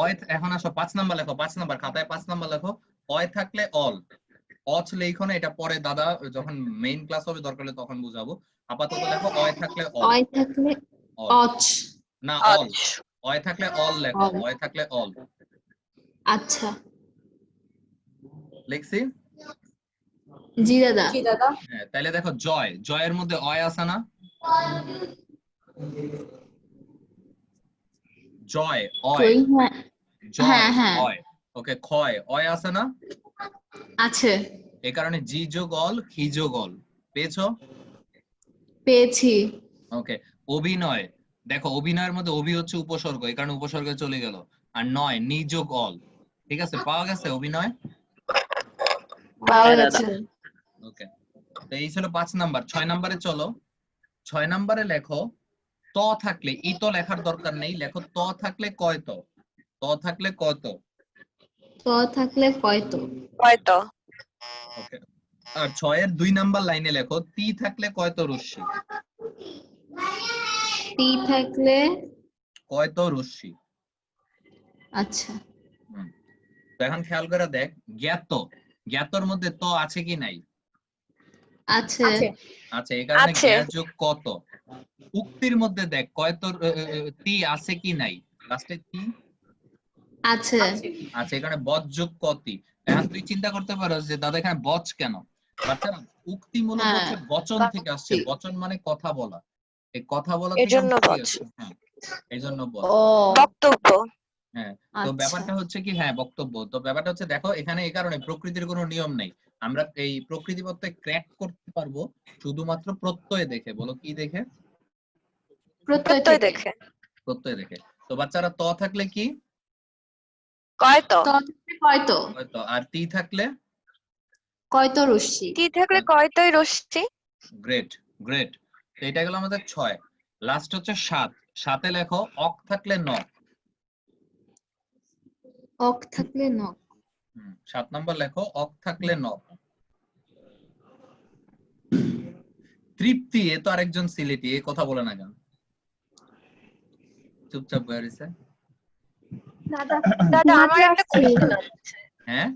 অয়, এখন আসো 5 নাম্বার লেখো, 5 নাম্বার খাতায় 5 নাম্বার লেখো। অয় থাকলে অল, অচ লেখো না, এটা পরে দাদা যখন মেইন ক্লাস হবে দরকার হলে তখন বুঝাবো। আপাতত লেখো অয় থাকলে অল। অয় থাকলে অল অচ না, অল। অয় থাকলে অল লেখো, অল। অয় থাকলে অল আচ্ছা লিখছি। জি দাদা হ্যাঁ, তাহলে দেখো জয়, জয়ের মধ্যে অয় আছে না? জয়, অয়, কই হ্যাঁ জয়, হ্যাঁ, হ্যাঁ। অয়। ওকে, ক্ষয়, অয় আছে না? আছে এই কারণে জি যোগ অল, হি যোগ অল। পেয়েছো? পেয়েছি ওকে, অভিনয়, দেখো অভিনয়ের মধ্যে অভি হচ্ছে উপসর্গ, এই কারণে উপসর্গে চলে গেল। আর নয়, নি যোগ অল। ঠিক আছে, পাওয়া গেছে অভিনয়। পাওয়া হ্যাঁ, গেছে ওকে, তো এই ছিল 5 নাম্বার। 6 নাম্বারে চলো। 6 নাম্বারে লেখো ত থাকলে, ই তো লেখার দরকার নেই, লেখো ত থাকলে কয়ত। ত থাকলে কত? ত থাকলে কয়তো হয়তো। ওকে, আর 6 এর 2 নাম্বার লাইনে লেখো তি থাকলে কয়ত রশ্মি। টি থাকলে কয়ত রশ্মি। আচ্ছা তো এখন খেয়াল করে দেখ, জ্ঞাত, জ্ঞাতর মধ্যে ত আছে কি নাই? আছে আছে, এই কারণে আছে। জ্ঞা যোগ কত। উক্তির মধ্যে দেখ কয়ত তি আছে কি নাই? লাস্টে তি আছে আছে, এই কারণে বচ যোগ কতি। এখন তুই চিন্তা করতে পারো যে দাদা এখানে বচ কেন? বাচ্চারা উক্তি মূলত হ্যাঁ। হচ্ছে বচন থেকে আসছে, বচন মানে কথা বলা, এই কথা বলা থেকে এজন্য উক্তি বচ। আসছে। হ্যাঁ, এই জন্য বচ। ও বক্তব্য। হ্যাঁ, তো আচ্ছা। ব্যাপারটা হচ্ছে কি, হ্যাঁ বক্তব্য। তো ব্যাপারটা হচ্ছে দেখো এখানে এই কারণে প্রকৃতির কোনো নিয়ম নেই, আমরা এই প্রকৃতি প্রত্যয় ক্র্যাক করতে পারবো শুধুমাত্র প্রত্যয় দেখে। বলো কি দেখে? প্রত্যয় প্রত্যয় থেকে দেখে। প্রত্যয় দেখে। তো বাচ্চারা ত থাকলে কি? কয়ত। ত থাকলে কয়তো হয়তো। আর তি থাকলে? কয়তো রশ্মি টি থাকলে কয়তই রশ্মি। Great, great. তো এটা গেল আমাদের 6। লাস্ট হচ্ছে 7। 7-এ লেখো অক থাকলে ন। অক থাকলে ন 7 নম্বর লেখো অক থাকলে ন। তৃপ্তি, এ তো আরেকজন সিলেটি, এই কথা বলে না কেন? চুপচাপ বয়ে রইছে। দাদা আমার একটা কোশ্চেন আছে। হ্যাঁ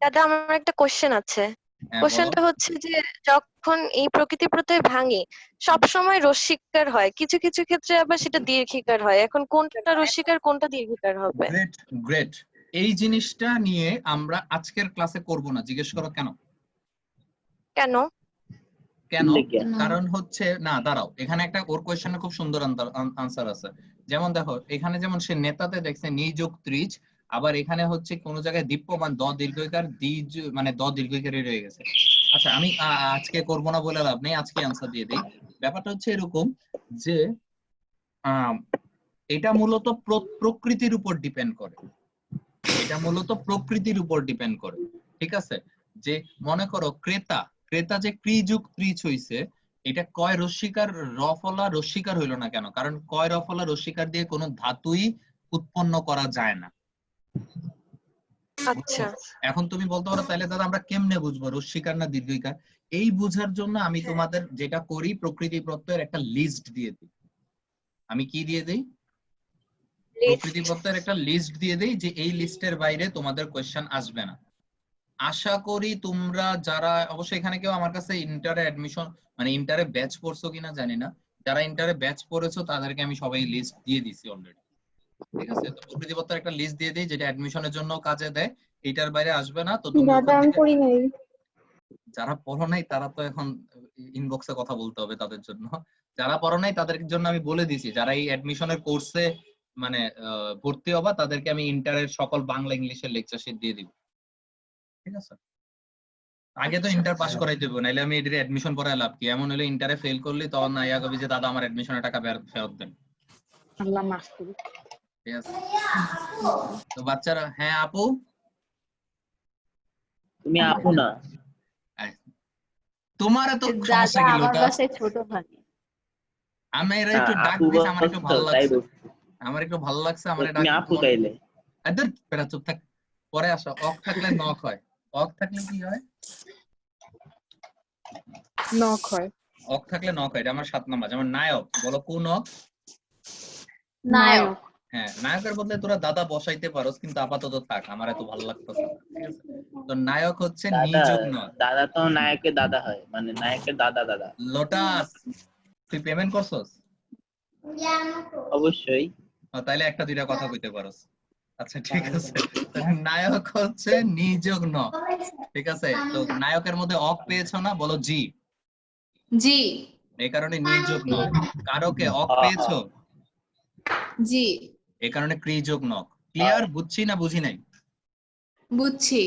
দাদা আমার একটা কোশ্চেন আছে। হ্যাঁ, বলো। কোশ্চেনটা হচ্ছে যে যখন এই প্রকৃতি প্রত্যয় ভাঙে সব সময় রস্বীকার হয়, কিছু কিছু ক্ষেত্রে আবার সেটা দীর্ঘিকার হয়। এখন কোনটা রস্বীকার কোনটা দীর্ঘিকার হবে? Great, great. এই জিনিসটা নিয়ে আমরা আজকের ক্লাসে করব না। জিজ্ঞেস করো কেন? কেন? কেন? লেগে। কারণ হচ্ছে, না দাঁড়াও, এখানে একটা ওর কোশ্চেনে খুব সুন্দর আনসার আছে। যেমন দেখো এখানে যেমন সে নেতাতে দেখছে নি যোগ ত্রিজ, আবার এখানে হচ্ছে কোন জায়গায় দীপ্যমান দ দীর্ঘইকার মানে দ দীর্ঘইকারই রয়ে গেছে। আচ্ছা আমি আজকে করব না বলে লাভ নেই, আজকে আনসার দিয়ে দেই। ব্যাপারটা হচ্ছে এরকম যে এটা মূলত প্রকৃতির উপর ডিপেন্ড করে, এটা মূলত প্রকৃতির উপর ডিপেন্ড করে। ঠিক আছে, যে মনে করো ক্রেতা, ক্রেতা যে ক্রিযুগ ত্রিচ হইছে, এটা কয় রস্বীকার রফলা রস্বীকার হইলো না কেন? কারণ কয় রফলা রস্বীকার দিয়ে কোনো ধাতুই উৎপন্ন করা যায় না। আচ্ছা এখন তুমি বলতে পারো তাহলে দাদা আমরা কেমনে বুঝবো রস্বীকার না দীর্ঘইকার? এই বুঝার জন্য আমি তোমাদের যেটা করি, প্রকৃতি প্রত্যয়ের একটা লিস্ট দিয়ে দিই। আমি কি দিয়ে দিই? প্রকৃতি প্রত্যয়ের একটা লিস্ট দিয়ে দেই, যে এই লিস্টের বাইরে তোমাদের কোশ্চেন আসবে না। আশা করি তোমরা যারা, অবশ্যই এখানে কেউ আমার কাছে ইন্টারে অ্যাডমিশন মানে ইন্টারে ব্যাচ পড়ছো কিনা জানি না, যারা ইন্টারে ব্যাচ পড়েছো তাদেরকে আমি সবাই লিস্ট দিয়ে দিছি অলরেডি। ঠিক আছে, তো প্রকৃতি প্রত্যয়ের একটা লিস্ট দিয়ে দিই যেটা অ্যাডমিশনের জন্য কাজে দেয়, এইটার বাইরে আসবে না। তো তুমি ওখান থেকে, যারা পড়ো নাই তারা তো এখন ইনবক্সে কথা বলতে হবে তাদের জন্য। যারা পড়ো নাই তাদের জন্য আমি বলে দিছি, যারা এই অ্যাডমিশনের কোর্সে মানে ভর্তি হবা তাদেরকে আমি ইন্টারের সকল বাংলা ইংলিশের লেকচার শিট দিয়ে দিব। ঠিক আছে, আগে তো ইন্টার পাস করাই দেবো, নাইলে আমি এটার অ্যাডমিশন পড়ায় লাভ কি? এমন হলে ইন্টারে ফেল করলি তখন না ইয়া কবি যে দাদা আমার অ্যাডমিশনের টাকা ফেরত দেন। আল্লাহ মাফ করুক। ঠিক আছে, তো বাচ্চারা, হ্যাঁ আপু তুমি আপু না। তোমার তো সমস্যা দাদা কি আমার লোটা? বাসায় ছোট ভাই। আমি এরা একটু ডাক আপু দিয়েছে, আমার একটু ভালো বলছো, তাই লাগছে, বলছো। আমার একটু ভালো লাগছে, আমার তুমি আপু তাইলে। আদর পেরা চুপ থাক, পরে আসো। অক থাকলে নক হয়, অক থাকলে কি হয়? নখ হয়। অক থাকলে নক হয়, এটা আমার 7 নাম্বার। যেমন নায়ক, বলো কোন অক? নায়ক হ্যাঁ, নায়কের বদলে তোরা দাদা বসাইতে পারোস, কিন্তু আপাতত থাক, আমার এত ভালো লাগতেছে না। ঠিক আছে, তো নায়ক হচ্ছে দাদা, নিযোগ নক। দাদা তো নায়কের দাদা হয়, মানে নায়কের দাদা দাদা। লোটাস, তুই পেমেন্ট করছস? অবশ্যই। তাইলে একটা দুইটা কথা কইতে পারোস। আচ্ছা ঠিক আছে, তাহলে নায়ক হচ্ছে নিযোগ নক। ঠিক আছে, তো নায়কের মধ্যে অক পেয়েছো না? বলো জি। জি এই কারণে নিযোগ নক। কারকে অক হ্যাঁ, পেয়েছো? জি এই কারণে ক্রিযোগ নক। ক্লিয়ার? বুঝছি না বুঝি নাই? বুঝছি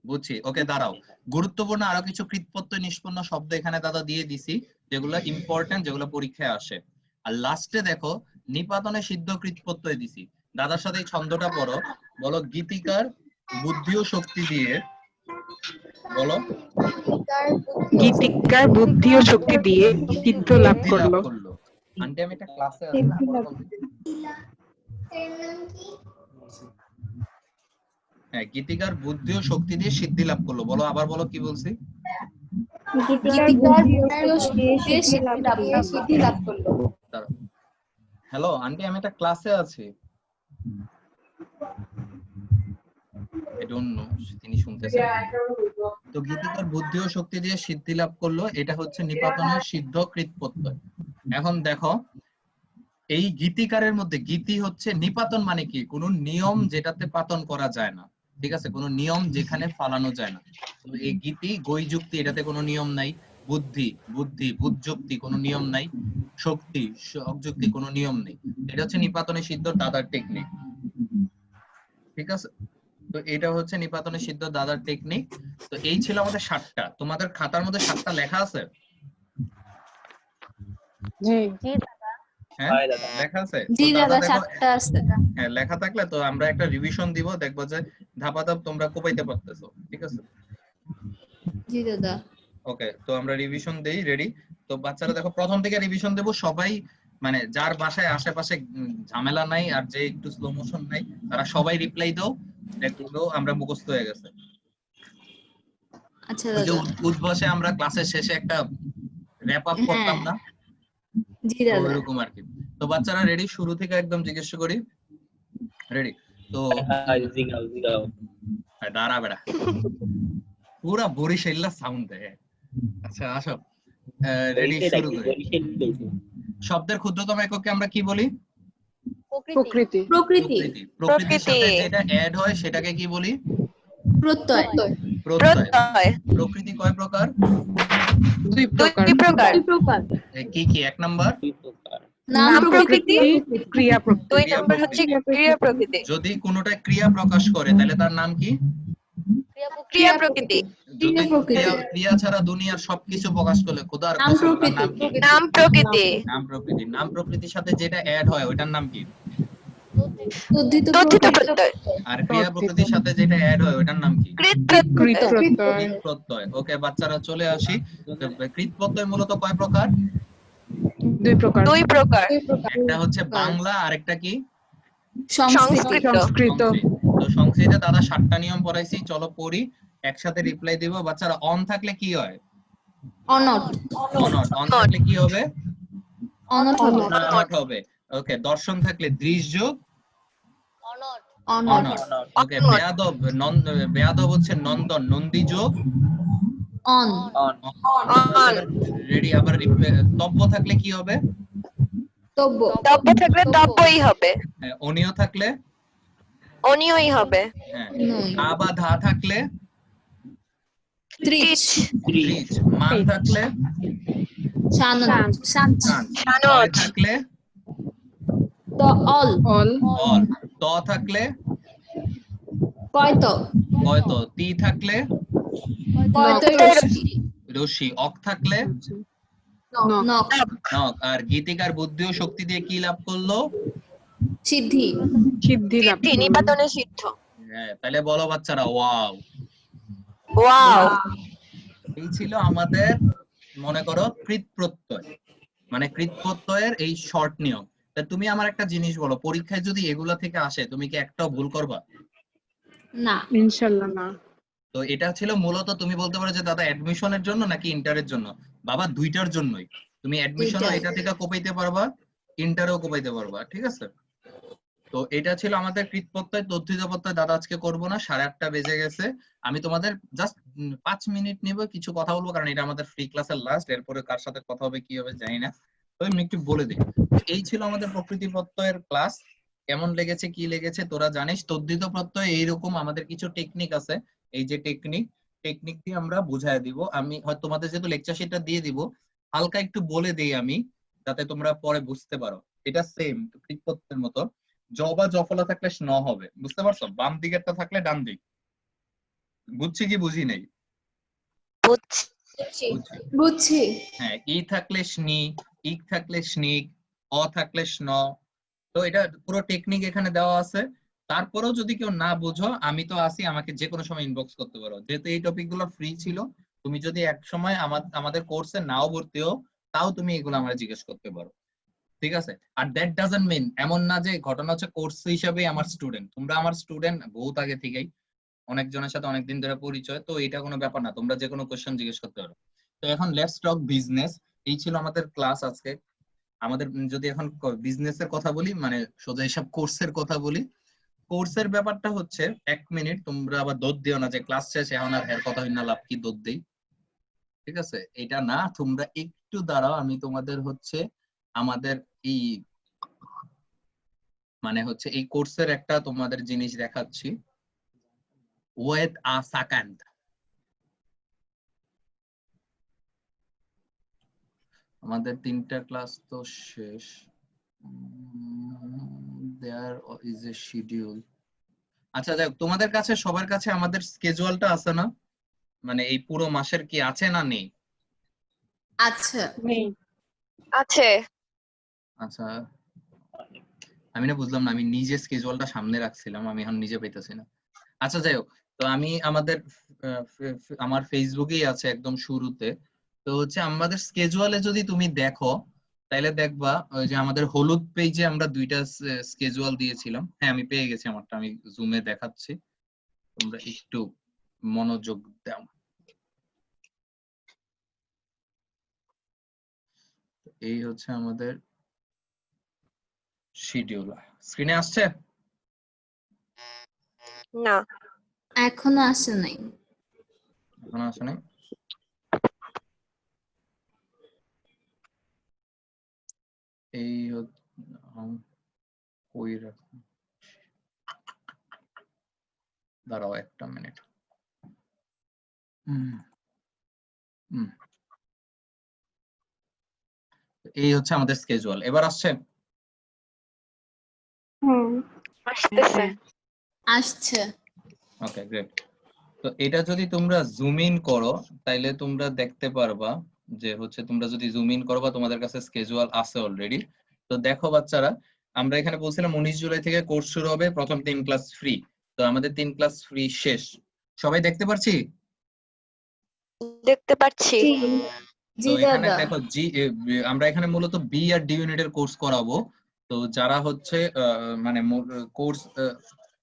বুঝছি, ওকে দাঁড়াও। গুরুত্বপূর্ণ আরো কিছু কৃৎপ্রত্যয় নিষ্পন্ন শব্দ এখানে দাদা দিয়ে দিছি, যেগুলো ইম্পর্টেন্ট, যেগুলো পরীক্ষায় আসে। আর লাস্টে দেখো নিপাতনে সিদ্ধ কৃৎপ্রত্যয় দিছি। দাদার সাথে এই ছন্দটা পড়ো, বলো গীতিকার বুদ্ধি ও শক্তি দিয়ে, বলো গীতিকার বুদ্ধি ও শক্তি দিয়ে সিদ্ধ লাভ সিদ্ধি লাভ করলো। করলো। আন্টি আমি একটা ক্লাসে আছি, পরে বলবো। হ্যাঁ, গীতিকার বুদ্ধি ও শক্তি দিয়ে সিদ্ধি লাভ করলো। বলো, আবার বলো কি বলছি? গীতিকার বুদ্ধি ও শক্তি দিয়ে সিদ্ধি লাভ করলো হ্যালো আন্টি, আমি একটা ক্লাসে আছি। আই ডোন্ট নো তিনি শুনতেছেন। তো গীতিকার বুদ্ধি ও শক্তি দিয়ে সিদ্ধি লাভ করলো, এটা হচ্ছে নিপাতনের সিদ্ধ কৃত প্রত্যয়। এখন দেখো এই গীতিকারের মধ্যে গীতি হচ্ছে নিপাতন মানে কি, কোন নিয়ম যেটাতে পাতন করা যায় না, ঠিক আছে, কোন নিয়ম যেখানে ফালানো যায় না। তো এই গীতি গই যুক্তি এটাতে কোনো নিয়ম নাই, বুদ্ধি বুদ্ধি বুদ্ধযুক্তি কোনো নিয়ম নাই, শক্তি শকযুক্তি কোনো নিয়ম নেই। এটা হচ্ছে নিপাতনের সিদ্ধ দাদার টেকনিক, ঠিক আছে। তো এটা হচ্ছে নিপাতনের সিদ্ধ দাদার টেকনিক। তো এই ছিল আমাদের 7টা। তোমাদের খাতার মধ্যে 7টা লেখা আছে? জি জি হ্যাঁ হয় দাদা। লেখা আছে? জি তো দাদা দাদা দেখো, 7টা আছে। হ্যাঁ লেখা থাকলে তো আমরা একটা রিভিশন দিব, দেখবো যে ধাপাধাপ তোমরা কোপাইতে পারতেছো, ঠিক আছে। জি দাদা। ওকে, তো আমরা রিভিশন দেই, রেডি? তো বাচ্চারা দেখো প্রথম থেকে রিভিশন দেব, সবাই মানে যার বাসায় আশেপাশে ঝামেলা নাই আর যে একটু স্লো মোশন নাই তারা সবাই রিপ্লাই দাও, দেখবো আমরা মুখস্থ হয়ে গেছে। আচ্ছা ওই যে দাদা। উদ্ভাসে আমরা ক্লাসের শেষে একটা র‍্যাপ আপ করতাম না, জি তো দাদা। ওইরকম আর কি। তো বাচ্চারা রেডি? শুরু থেকে একদম জিজ্ঞেস করি, রেডি? তো হয় জিগাও জিগাও। দাঁড়া বেড়া, পুরা বরিশাল্লা সাউন্ড দেয়। আচ্ছা আসো, রেডি? শুরু করি। শব্দের ক্ষুদ্রতম এককে আমরা কি বলি? প্রকৃতি প্রকৃতি প্রকৃতি। প্রকৃতির সাথে যেটা অ্যাড হয় সেটাকে কি বলি? প্রত্যয়। প্রত্যয়। প্রত্যয় প্রকৃতি কয় প্রকার? 2 প্রকার। 2 প্রকার। কি কি? 1 নাম্বার নাম নাম প্রকৃতি। প্রকৃতি, ক্রিয়া প্রকৃতি। 2 নম্বর হচ্ছে ক্রিয়া প্রকৃতি। যদি কোনোটা ক্রিয়া প্রকাশ করে তাহলে তার নাম কি? ক্রিয়া প্রকৃতি। যদি প্রকৃতি। ক্রিয়া ছাড়া দুনিয়ার সবকিছু প্রকাশ করলে খোদার নাম কসম তার নাম কি? নাম প্রকৃতি। নাম প্রকৃতি। নাম প্রকৃতির সাথে যেটা অ্যাড হয় ওটার নাম কি? তদ্ধিত তদ্ধিত প্রত্যয়। প্রত্যয়। আর ক্রিয়া প্রকৃতির সাথে যেটা অ্যাড হয় ওটার নাম কি? কৃত কৃত প্রত্যয়। প্রত্যয়। কৃত প্রত্যয়। ওকে বাচ্চারা চলে আসি। কৃত প্রত্যয় মূলত কয় প্রকার? 2 প্রকার। 2 প্রকার। একটা হচ্ছে বাংলা, আরেকটা কি? সংস্কৃত। সংস্কৃত। তো সংস্কৃতে দাদা 7টা নিয়ম পড়াইছি, চলো পড়ি, একসাথে রিপ্লাই দিব। বাচ্চারা অন থাকলে কি হয়? অনট। অনট। অন থাকলে কি হবে? অনট হবে। অনট হবে। ওকে, দর্শন থাকলে দৃশ্যযোগ অনট। অনট। ওকে, বেয়াদব বেয়াদব হচ্ছে নন্দন, নন্দী যোগ অন। On on. রেডি? আবার তব্য থাকলে কি হবে? তব্য। তব্য থাকলে তব্যই হবে। অনিয় থাকলে? অনিয়ই হবে। হ্যাঁ। নই। আ বা ধা থাকলে? ত্রিচ। ত্রিচ। মান থাকলে? শানন। কান। শানত। অয় থাকলে? অল। অল। অল। ত থাকলে? কয়ত। কয়ত। তি থাকলে? কয়ত রশ্মি। রশ্মি। অক থাকলে? নক। নক। নক। আর গীতিকার বুদ্ধি ও শক্তি দিয়ে কি লাভ করলো? সিদ্ধি। সিদ্ধি লাভ সিদ্ধি, করলো। নিপাতনের সিদ্ধ। হ্যাঁ, তাহলে বলো বাচ্চারা ওয়াও। ওয়াও। এই ছিল আমাদের মনে করো কৃত প্রত্যয়, মানে কৃত প্রত্যয়ের এই শর্ট নিয়ম। তা তুমি আমার একটা জিনিস বলো, পরীক্ষায় যদি এগুলা থেকে আসে তুমি কি একটাও ভুল করবা? না। ইনশাআল্লাহ না। তো এটা ছিল মূলত, তুমি বলতে পারো যে দাদা অ্যাডমিশনের জন্য নাকি ইন্টারের জন্য? বাবা দুইটার জন্যই। তুমি অ্যাডমিশনও দুইটাই। এটা থেকে কোপাইতে পারবা, ইন্টারেও কোপাইতে পারবা, ঠিক আছে। তো এটা ছিল আমাদের কৃত প্রত্যয়। তদ্ধিত প্রত্যয় দাদা আজকে করবো না, 8:30 বেজে গেছে। আমি তোমাদের জাস্ট 5 মিনিট নিব, কিছু কথা বলবো, কারণ এটা আমাদের ফ্রি ক্লাসের লাস্ট। এরপরে কার সাথে কথা হবে কি হবে জানি না, তো আমি একটু বলে দিই। এই ছিল আমাদের প্রকৃতি প্রত্যয়ের ক্লাস। কেমন লেগেছে কি লেগেছে তোরা জানিস। তদ্ধিত প্রত্যয় এইরকম আমাদের কিছু টেকনিক আছে, এই যে টেকনিক দিয়ে আমরা বুঝায় দিব। আমি হয়তো তোমাদের যেহেতু লেকচার শিটটা দিয়ে দিব, হালকা একটু বলে দেই আমি, যাতে তোমরা পরে বুঝতে পারো। এটা সেম কৃত প্রত্যয়ের মতো। জ বা জফলা থাকলে স্ন হবে, বুঝতে পারছো? বাম দিকেরটা থাকলে ডান দিক। বুঝছি কি বুঝি নাই? বুঝছি। বুঝছি। হ্যাঁ, ই থাকলে স্নি, ইক থাকলে স্নিক, অ থাকলে স্ন। তো এটা পুরো টেকনিক এখানে দেওয়া আছে। তারপরেও যদি কেউ না বুঝো, আমি তো আছি, আমাকে যে কোনো সময় ইনবক্স করতে পারো। যেহেতু এই টপিকগুলো ফ্রি ছিল, তুমি যদি এক সময় আমাদের কোর্সে নাও ভর্তি হও, তাও তুমি এগুলো আমার জিজ্ঞেস করতে পারো, ঠিক আছে। আর দ্যাট ডাজন্ট মিন, এমন না যে ঘটনা হচ্ছে কোর্স হিসেবে আমার স্টুডেন্ট, তোমরা আমার স্টুডেন্ট বহুত আগে থেকেই, অনেকজনের সাথে অনেকদিন ধরে পরিচয়, তো এটা কোনো ব্যাপার না, তোমরা যে কোনো কোশ্চেন জিজ্ঞেস করতে পারো। তো এখন লেটস টক বিজনেস। এই ছিল আমাদের ক্লাস আজকে। আমাদের যদি এখন বিজনেসের কথা বলি, মানে সোজা হিসাব কোর্সের কথা বলি, কোর্সের ব্যাপারটা হচ্ছে 1 মিনিট, তোমরা আবার দোদ দিও না যে ক্লাস শেষে এখন আর হের কথা হয় না, লাভ কি দোদ দেই, ঠিক আছে? এটা না, তোমরা একটু দাঁড়াও, আমি তোমাদের হচ্ছে আমাদের এই মানে হচ্ছে এই কোর্সের একটা তোমাদের জিনিস দেখাচ্ছি। Wait a second. আমাদের 3টা ক্লাস তো শেষ। There is a schedule. আচ্ছা যাক, তোমাদের কাছে সবার কাছে আমাদের স্কেজুয়ালটা আছে না? মানে এই পুরো মাসের কি আছে না নেই? আচ্ছা নেই। আছে। আচ্ছা, আমি না বুঝলাম না, আমি নিজে স্কেজুয়ালটা সামনে রাখছিলাম, আমি এখন নিজে পাইতেছি না। আচ্ছা যাই হোক, তো আমি আমাদের আমার ফেসবুকেই আছে একদম শুরুতে। তো হচ্ছে আমাদের স্কেজুয়ালে যদি তুমি দেখো তাহলে দেখবা ওই যে আমাদের হলুদ পেজে আমরা 2টা স্কেজুয়াল দিয়েছিলাম। হ্যাঁ আমি পেয়ে গেছি আমারটা, আমি জুমে দেখাচ্ছি, তোমরা একটু মনোযোগ দাও। এই হচ্ছে আমাদের শিডিউল, স্ক্রিনে আসছে? না, এখনো আসে নাই। এখন আসে নাই? এই কই রাখো, দাঁড়াও একটা মিনিট। এই হচ্ছে আমাদের স্কেজুয়াল, এবার আসছে? আসতেছে। আসছে। Okay great. তো এটা যদি তোমরা জুম ইন করো তাইলে তোমরা দেখতে পারবা যে হচ্ছে তোমরা যদি জুম ইন করো বা তোমাদের কাছে স্কেজুয়াল আছে অলরেডি। তো দেখো বাচ্চারা, আমরা এখানে বলছিলাম 19 জুলাই থেকে কোর্স শুরু হবে, প্রথম 3 ক্লাস ফ্রি। তো আমাদের 3 ক্লাস ফ্রি শেষ, সবাই দেখতে পারছি? দেখতে পাচ্ছি। তো জি এখানে দাদা। দেখো আমরা এখানে মূলত বি আর ডি ইউনিটের কোর্স করাবো। তো যারা হচ্ছে মানে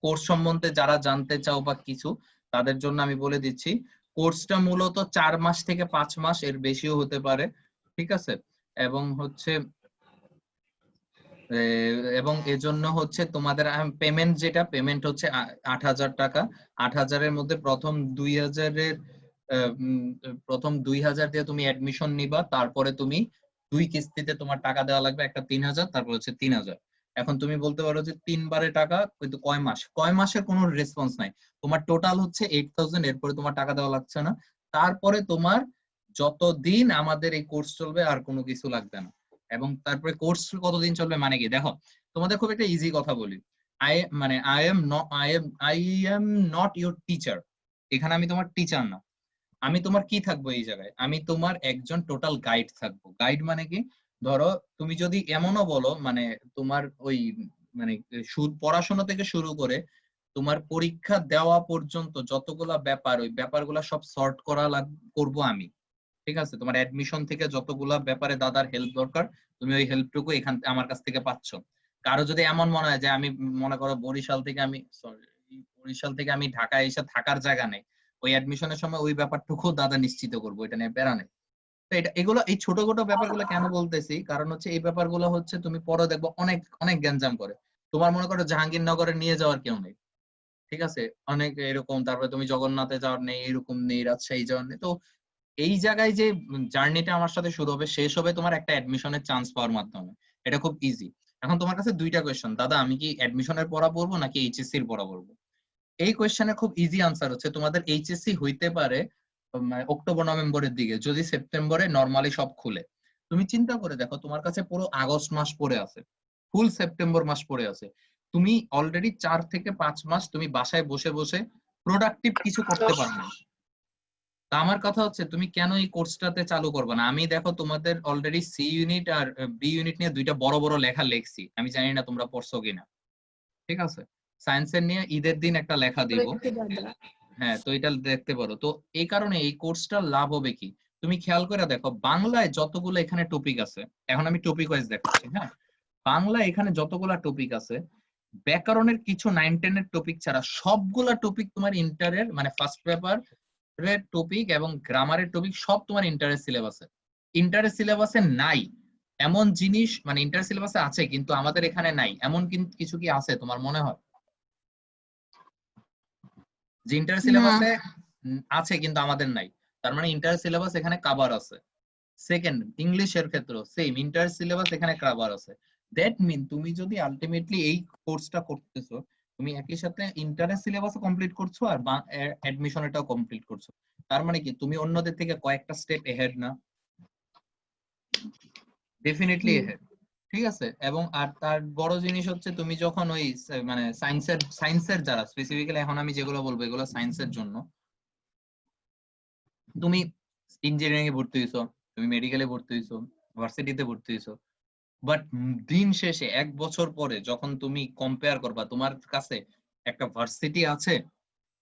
কোর্স সম্বন্ধে যারা জানতে চাও বা কিছু, তাদের জন্য আমি বলে দিচ্ছি কোর্সটা মূলত 4 মাস থেকে 5 মাস, এর বেশিও হতে পারে, ঠিক আছে? এবং হচ্ছে এবং এজন্য হচ্ছে তোমাদের পেমেন্ট, যেটা পেমেন্ট হচ্ছে 8,000 টাকা। 8,000-এর মধ্যে প্রথম 2,000 দিয়ে তুমি অ্যাডমিশন নিবা, তারপরে তুমি 2 কিস্তিতে তোমার টাকা দেওয়া লাগবে, একটা 3,000, তারপর হচ্ছে 3,000। এখন তুমি বলতে পারো যে 3 বারে টাকা, কিন্তু কয় মাসের কোনো রেসপন্স নাই। তোমার টোটাল হচ্ছে 8,000, এরপরে তোমার টাকা দেওয়া লাগছে না। তারপরে তোমার যতদিন আমাদের এই কোর্স চলবে আর কোনো কিছু লাগবে না। এবং তারপরে কোর্স কতদিন চলবে মানে কি, দেখো তোমাদের খুব একটা ইজি কথা বলি। I am not your teacher. এখানে আমি তোমার টিচার না, আমি তোমার কি থাকবো এই জায়গায়, আমি তোমার একজন টোটাল গাইড থাকবো। গাইড মানে কি, ধরো তুমি যদি এমনও বলো, মানে তোমার ওই মানে পড়াশোনা থেকে শুরু করে তোমার পরীক্ষা দেওয়া পর্যন্ত যতগুলা ব্যাপার, ওই ব্যাপারগুলা সব সর্ট করবো আমি, ঠিক আছে? তোমার অ্যাডমিশন থেকে যতগুলা ব্যাপারে দাদার হেল্প দরকার, তুমি ওই হেল্পটুকু এখান আমার কাছ থেকে পাচ্ছ। কারো যদি এমন মনে হয় যে আমি মনে করো বরিশাল থেকে আমি ঢাকায় এসে থাকার জায়গা নেই, ওই অ্যাডমিশনের সময় ওই ব্যাপারটুকু দাদা নিশ্চিত করবো, এটা নিয়ে প্যারা নেই। তো এই ছোট ব্যাপারগুলো কেন বলতেছি, কারণ হচ্ছে এই ব্যাপারগুলো হচ্ছে তুমি পরে দেখবো অনেক অনেক গ্যাঞ্জাম করে। তোমার মনে করো জাহাঙ্গীরনগরে নিয়ে যাওয়ার কেউ নেই, ঠিক আছে? অনেক এরকম, তারপরে তুমি জগন্নাথে যাওয়ার নেই, এরকম নেই, রাজশাহী যাওয়ার নেই। তো এই জায়গায় যে জার্নিটা আমার সাথে শুরু হবে, শেষ হবে তোমার একটা অ্যাডমিশনের চান্স পাওয়ার মাধ্যমে। এটা খুব ইজি। এখন তোমার কাছে 2টা কোয়েশ্চেন, দাদা আমি কি অ্যাডমিশনের পড়া পড়বো নাকি এইচএসসি এর পড়া পড়বো? এই কোয়েশ্চেনের খুব ইজি আনসার হচ্ছে তোমাদের এইচএসসি হইতে পারে অক্টোবর নভেম্বরের দিকে, যদি সেপ্টেম্বরে নরমালি সব খুলে। তুমি চিন্তা করে দেখো, তোমার কাছে পুরো আগস্ট মাস পড়ে আছে, ফুল সেপ্টেম্বর মাস পড়ে আছে, তুমি অলরেডি 4 থেকে 5 মাস তুমি বাসায় বসে বসে প্রোডাক্টিভ কিছু করতে পারো না। তা আমার কথা হচ্ছে তুমি কেন এই কোর্সটাতে চালু করবে না? আমি দেখো তোমাদের অলরেডি সি ইউনিট আর বি ইউনিট নিয়ে 2টা বড় বড় লেখা লিখছি, আমি জানি না তোমরা পড়ছো কিনা, ঠিক আছে? সায়েন্সের নিয়ে ঈদের দিন একটা লেখা দিব। হ্যাঁ, তো এটা দেখতে পারো। তো এই কারণে এই কোর্সটার লাভ হবে কি, তুমি খেয়াল করে দেখো বাংলায় যতগুলো এখানে টপিক আছে, এখন আমি টপিক ওয়াইজ দেখাচ্ছি। হ্যাঁ, বাংলায় এখানে যতগুলা টপিক আছে, ব্যাকরণের কিছু 9-10 এর টপিক ছাড়া সবগুলা টপিক তোমার ইন্টারের, মানে ফার্স্ট পেপার টপিক এবং গ্রামারের টপিক সব তোমার ইন্টারের সিলেবাসে নাই। এমন জিনিস মানে ইন্টার সিলেবাসে আছে কিন্তু আমাদের এখানে নাই, এমন কিছু কি আছে তোমার মনে হয় যে ইন্টার সিলেবাসে আছে কিন্তু আমাদের নাই? তার মানে ইন্টার সিলেবাস এখানে কভার আছে। সেকেন্ড, ইংলিশের ক্ষেত্রে সেম, ইন্টার সিলেবাস এখানে কভার আছে। দ্যাট মিন তুমি যদি আলটিমেটলি এই কোর্সটা করতেছো, তুমি একই সাথে ইন্টারের সিলেবাসও কমপ্লিট করছো আর অ্যাডমিশনটাও কমপ্লিট করছো। তার মানে কি তুমি অন্যদের থেকে কয়েকটা স্টেপ এহেড না? ডেফিনেটলি এহেড, ঠিক আছে। এবং আর তার বড় জিনিস হচ্ছে তুমি যখন ওই মানে সায়েন্সের যারা স্পেসিফিক্যালি, এখন আমি যেগুলো বলবো এগুলো সায়েন্সের জন্য, তুমি ইঞ্জিনিয়ারিং এ ভর্তি হইছো, তুমি মেডিকেলে ভর্তি হইছো, ভার্সিটিতে ভর্তি হইছো, বাট দিন শেষে 1 বছর পরে যখন তুমি কম্পেয়ার করবা তোমার কাছে একটা ভার্সিটি আছে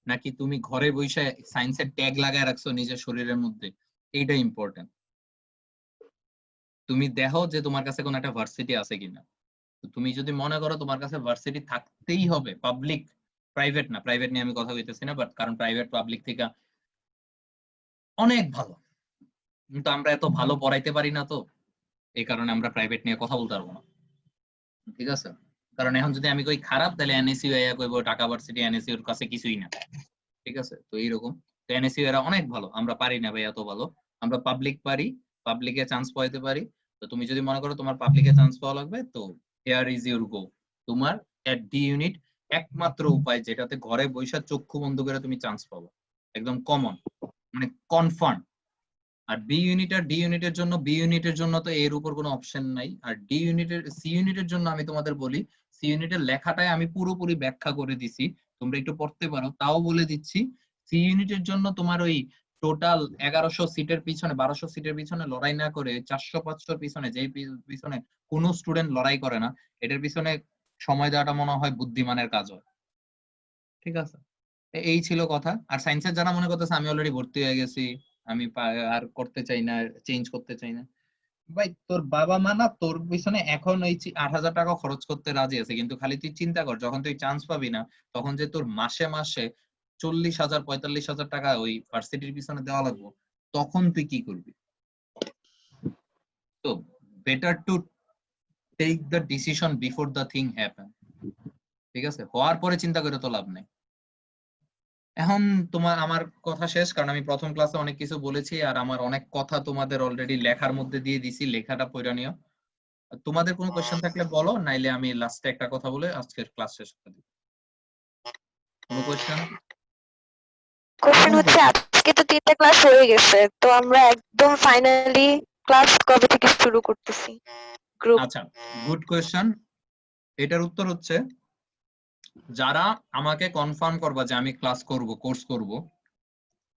নাকি তুমি ঘরে বসে সায়েন্সের ট্যাগ লাগায় রাখছো নিজের শরীরের মধ্যে, এইটা ইম্পর্টেন্ট। তুমি দেখো যে তোমার কাছে কোন একটা ভার্সিটি আছে কিনা। তুমি যদি মনে করো তোমার কাছে ভার্সিটি থাকতেই হবে, পাবলিক প্রাইভেট না, প্রাইভেট নিয়ে আমি কথা বলতেছি না, বাট কারণ প্রাইভেট পাবলিক থেকে অনেক ভালো, কিন্তু আমরা এত ভালো পড়াইতে পারি না, তো এই কারণে আমরা প্রাইভেট নিয়ে কথা বলতে পারবো না, ঠিক আছে। কারণ এখন যদি আমি কই খারাপ, তাহলে এনএসইউ এর কইবো ঢাকা ভার্সিটি এনএসইউ এর কাছে কিছুই না, ঠিক আছে। তো এইরকম, তো এনএসইউ এরা অনেক ভালো, আমরা পারি না ভাই এত ভালো, আমরা পাবলিক পারি, পাবলিকে চান্স পাইতে পারি। তো তুমি যদি মনে করো তোমার পাবলিকে চান্স পাওয়া লাগবে, তো হিয়ার ইজ ইউর গো। তোমার এট ডি ইউনিট একমাত্র উপায় যেটাতে ঘরে বসে চক্ষু বন্ধ করে তুমি চান্স পাবো, একদম কমন, মানে কনফার্ম। আর বি ইউনিট আর ডি ইউনিটের জন্য, বি ইউনিটের জন্য তো এর উপর কোনো অপশন নাই। আর ডি ইউনিটের সি ইউনিটের জন্য আমি তোমাদের বলি, সি ইউনিটের লেখাটাই আমি পুরোপুরি ব্যাখ্যা করে দিছি, তোমরা একটু পড়তে পারো, তাও বলে দিচ্ছি। সি ইউনিটের জন্য তোমার ওই টোটাল 1100 সিটের পিছনে, 1200 সিটের পিছনে লড়াই না করে 400-500 পিছনে, যেই পিছনে কোনো স্টুডেন্ট লড়াই করে না, এটার পিছনে সময় দেওয়াটা মনে হয় বুদ্ধিমানের কাজ হয়, ঠিক আছে। এই ছিল কথা। আর সায়েন্সের যারা মনে করতেছে আমি অলরেডি ভর্তি হয়ে গেছি, আমি আর করতে চাই না, চেঞ্জ করতে চাই না, ভাই তোর বাবা মা না তোর পিছনে এখন ওই 8,000 টাকা খরচ করতে রাজি আছে, কিন্তু খালি তুই চিন্তা কর যখন তুই চান্স পাবি না, তখন যে তোর মাসে মাসে 40,000-45,000 টাকা ওই ভার্সিটির পিছনে দেওয়া লাগবে, তখন তুই কি করবি? তো better to take the decision before the thing happen, ঠিক আছে। হওয়ার পরে চিন্তা করে তো লাভ নেই। এখন তোমার আমার কথা শেষ, কারণ আমি প্রথম ক্লাসে অনেক কিছু বলেছি আর আমার অনেক কথা তোমাদের অলরেডি লেখার মধ্যে দিয়ে দিছি, লেখাটা পড়ে নিও। তোমাদের কোনো কোশ্চেন থাকলে বলো, নাইলে আমি লাস্টে একটা কথা বলে আজকের ক্লাস শেষ করে দিই। কোনো কোশ্চেন? কোশ্চেন হচ্ছে আজকে তো 3টা ক্লাস হয়ে গেছে, তো আমরা একদম ফাইনালি ক্লাস কবে থেকে শুরু করতেছি? গ্রুপ। আচ্ছা, গুড কোশ্চেন। এটার উত্তর হচ্ছে যারা আমাকে কনফার্ম করবা যে আমি ক্লাস করব, কোর্স করব,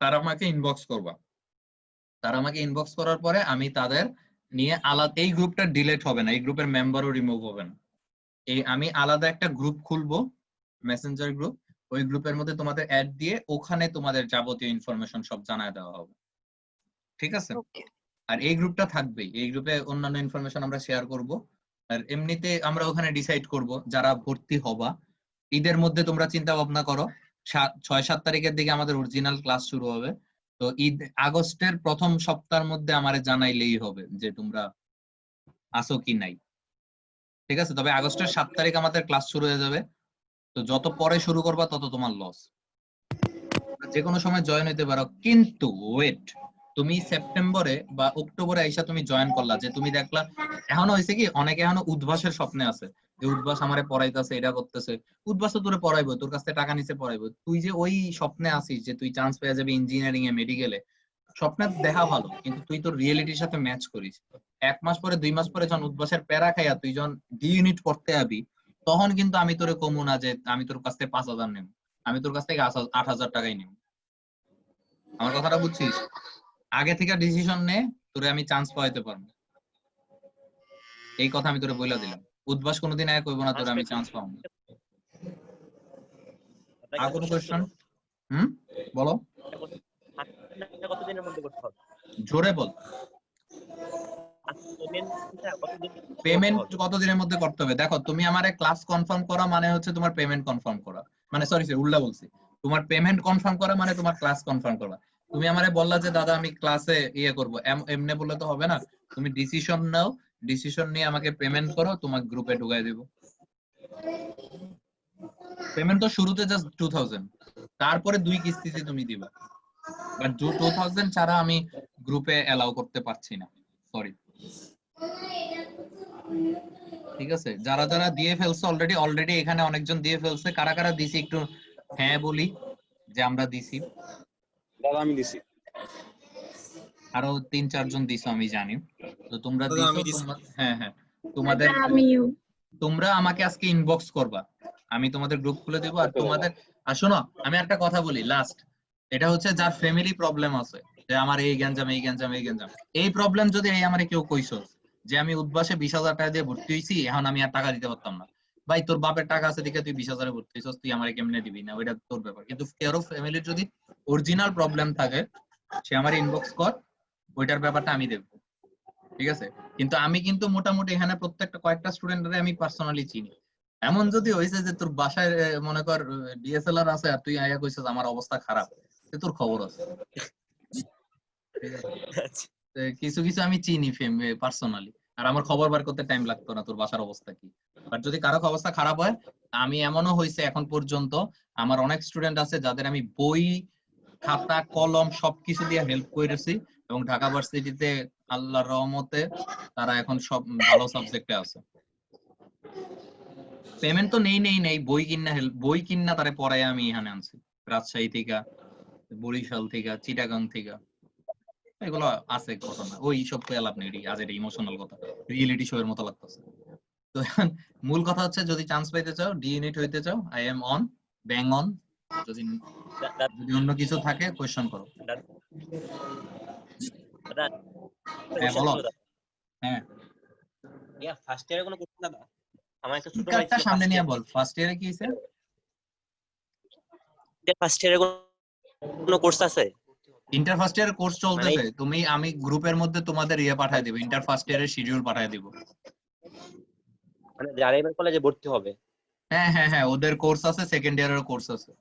তারা আমাকে ইনবক্স করবা। তারা আমাকে ইনবক্স করার পরে আমি তাদের নিয়ে আলাদা, এই গ্রুপটা ডিলিট হবে না, এই গ্রুপের মেম্বারও রিমুভ হবে না, এই আমি আলাদা একটা গ্রুপ খুলবো, মেসেঞ্জার গ্রুপ, ওই গ্রুপের মধ্যে তোমাদের অ্যাড দিয়ে ওখানে তোমাদের যাবতীয় ইনফরমেশন সব জানায় দেওয়া হবে, ঠিক আছে। ওকে। আর এই গ্রুপটা থাকবেই, এই গ্রুপে অন্যান্য ইনফরমেশন আমরা শেয়ার করব। আর এমনিতে আমরা ওখানে ডিসাইড করব যারা ভর্তি হবা, ঈদের মধ্যে তোমরা চিন্তা ভাবনা করো, 6-7 তারিখের দিকে আমাদের অরিজিনাল ক্লাস শুরু হবে। তো আগস্টের প্রথম সপ্তাহের মধ্যে আমারে জানাইলেই হবে যে তোমরা আসো কি নাই, ঠিক আছে। তবে আগস্টের 7 তারিখ আমাদের ক্লাস শুরু হয়ে যাবে, তো যত পরে শুরু করবা তত তোমার লস। যে কোনো সময় জয়েন হইতে পারো, কিন্তু ওয়েট, তুমি সেপ্টেম্বরে বা অক্টোবরে আইসা তুমি জয়েন করলা, যে তুমি দেখলা এখনো হয়েছে কি অনেকে এখনো উদ্ভাসের স্বপ্নে আছে, যে উদ্ভাস আমারে পড়াইতেছে, এটা করতেছে, উদ্ভাস তো তোরে পড়াইবো, তোর কাছ থেকে টাকা নিচে পড়াইবো, তুই যে ওই স্বপ্নে আসিস যে তুই চান্স পেয়ে যাবি ইঞ্জিনিয়ারিং এ, মেডিকেলে, স্বপ্নের দেখা ভালো, কিন্তু তুই তোর রিয়েলিটির সাথে ম্যাচ করিস। 1 মাস পরে 2 মাস পরে যখন উদ্ভাসের প্যারা খাইয়া তুই যখন ডি ইউনিট পড়তে যাবি, তখন কিন্তু আমি তোরে কমু না যে আমি তোর কাছ থেকে 5,000 নেব, আমি তোর কাছ থেকে 8,000 টাকাই নেব। আমার কথাটা বুঝছিস? আগে থেকে ডিসিশন নে, তোরে আমি চান্স পাইতে পারবো, এই কথা আমি তোরে বইলা দিলাম। উদ্ভাস কোনোদিন আগে কইবো না তোরে আমি চান্স পাবো না। আর কোনো কোশ্চেন? বলো, কতদিনের মধ্যে করতে হবে? জোরে বল। পেমেন্ট কতদিনের মধ্যে করতে হবে? দেখো, তুমি আমারে ক্লাস কনফার্ম করা মানে হচ্ছে তোমার পেমেন্ট কনফার্ম করা, মানে সরি উল্টা বলছি, তোমার পেমেন্ট কনফার্ম করা মানে তোমার ক্লাস কনফার্ম করা। তুমি আমারে বললা যে দাদা আমি ক্লাসে ইয়ে করব, এমনি বললে তো হবে না, তুমি ডিসিশন নাও ডিসিশন নিয়ে আমাকে পেমেন্ট করো, তোমাকে গ্রুপে ঢুকাই দেব। পেমেন্ট তো শুরুতে জাস্ট 2000, তারপরে 2 কিস্তিতে তুমি দিবা, বাট 2000 ছাড়া আমি গ্রুপে অ্যালাউ করতে পারছি না, সরি। ঠিক আছে, যারা যারা দিয়ে ফেলছে অলরেডি এখানে অনেকজন দিয়ে ফেলছে, কারা কারা দিছি একটু হ্যাঁ বলি যে আমরা দিছি। দাদা আমি দিছি। আরো 3-4 জন দিছো আমি জানি। তো তোমরা দাদা, দিছো, আমি দিছি। হ্যাঁ তোমাদের, আমিও। তোমরা আমাকে আজকে ইনবক্স করবা, আমি তোমাদের গ্রুপ খুলে দেবো। আর তোমাদের, আর শোনো আমি একটা কথা বলি লাস্ট, এটা হচ্ছে যার ফ্যামিলি প্রবলেম আছে, যে আমার এই গ্যাঞ্জাম এই প্রবলেম যদি এই আমারে কেউ কইছো যে আমি উদ্বাসে 20,000 টাকা দিয়ে ভর্তি হইছি, এখন আমি আর টাকা দিতে পারতাম না, ভাই তোর বাপের টাকা আছে দিকে তুই 20,000 ভর্তি হইছস, তুই আমারে কেমনে দিবি না, ওইটা তোর ব্যাপার। কিন্তু কারো ফ্যামিলির যদি অরিজিনাল প্রবলেম থাকে, সে আমারে ইনবক্স কর, ওইটার ব্যাপারটা আমি দেখবো, ঠিক আছে? কিন্তু আমি কিন্তু মোটামুটি এখানে প্রত্যেকটা কয়েকটা স্টুডেন্টরে আমি পার্সোনালি চিনি। এমন যদি হয়েছে যে তোর বাসায় মনে কর ডিএসএলআর আছে আর তুই আয়া কইছিস আমার অবস্থা খারাপ, তোর খবর আছে। ঠিক আছে? কিছু কিছু আমি চিনি পার্সোনালি, আর আমার খবর বার করতে টাইম লাগতো না তোর বাসার অবস্থা কি। বাট যদি কারো অবস্থা খারাপ হয়, আমি এমনও হয়েছে এখন পর্যন্ত আমার অনেক স্টুডেন্ট আছে যাদের আমি বই, খাতা, কলম সবকিছু দিয়ে হেল্প করেছি, এবং ঢাকা ভার্সিটিতে আল্লাহর রহমতে তারা এখন সব ভালো সাবজেক্টে আছে। পেমেন্ট তো নেই বই কিনা তারে পড়ায় আমি এখানে আনছি, রাজশাহী থেকে, বরিশাল থেকে, চিটাগাং থেকে, এগুলো আছে ঘটনা। ওই সব তো লাভ নেই, আজ এটা ইমোশনাল কথা, রিয়েলিটি শো এর মতো লাগতেছে। তো এখন মূল কথা হচ্ছে, যদি চান্স পাইতে চাও, ডি ইউনিট হইতে চাও, I am on, bang on. যদি অন্য কিছু থাকে কোয়েশ্চন করো। দাদা হ্যাঁ বলো। হ্যাঁ ফার্স্ট ইয়ারে কোনো কোশ্চেন দাদা? আমার একটা ছোট ভাই স্পিকারটা ছিল সামনে ফার্স্ট নিয়ে ইয়ার বল, ফার্স্ট ইয়ারে কি হইছে? ফার্স্ট ইয়ারে কোনো কোর্স আছে? ইন্টার ফার্স্ট ইয়ারের কোর্স চলতেছে, তুমি আমি গ্রুপের মধ্যে তোমাদের পাঠায় দেব, ইন্টার ফার্স্ট ইয়ারের শিডিউল পাঠায় দিব। মানে যারা এবার কলেজে ভর্তি হবে? হ্যাঁ ওদের কোর্স আছে, সেকেন্ড ইয়ারের কোর্স আছে।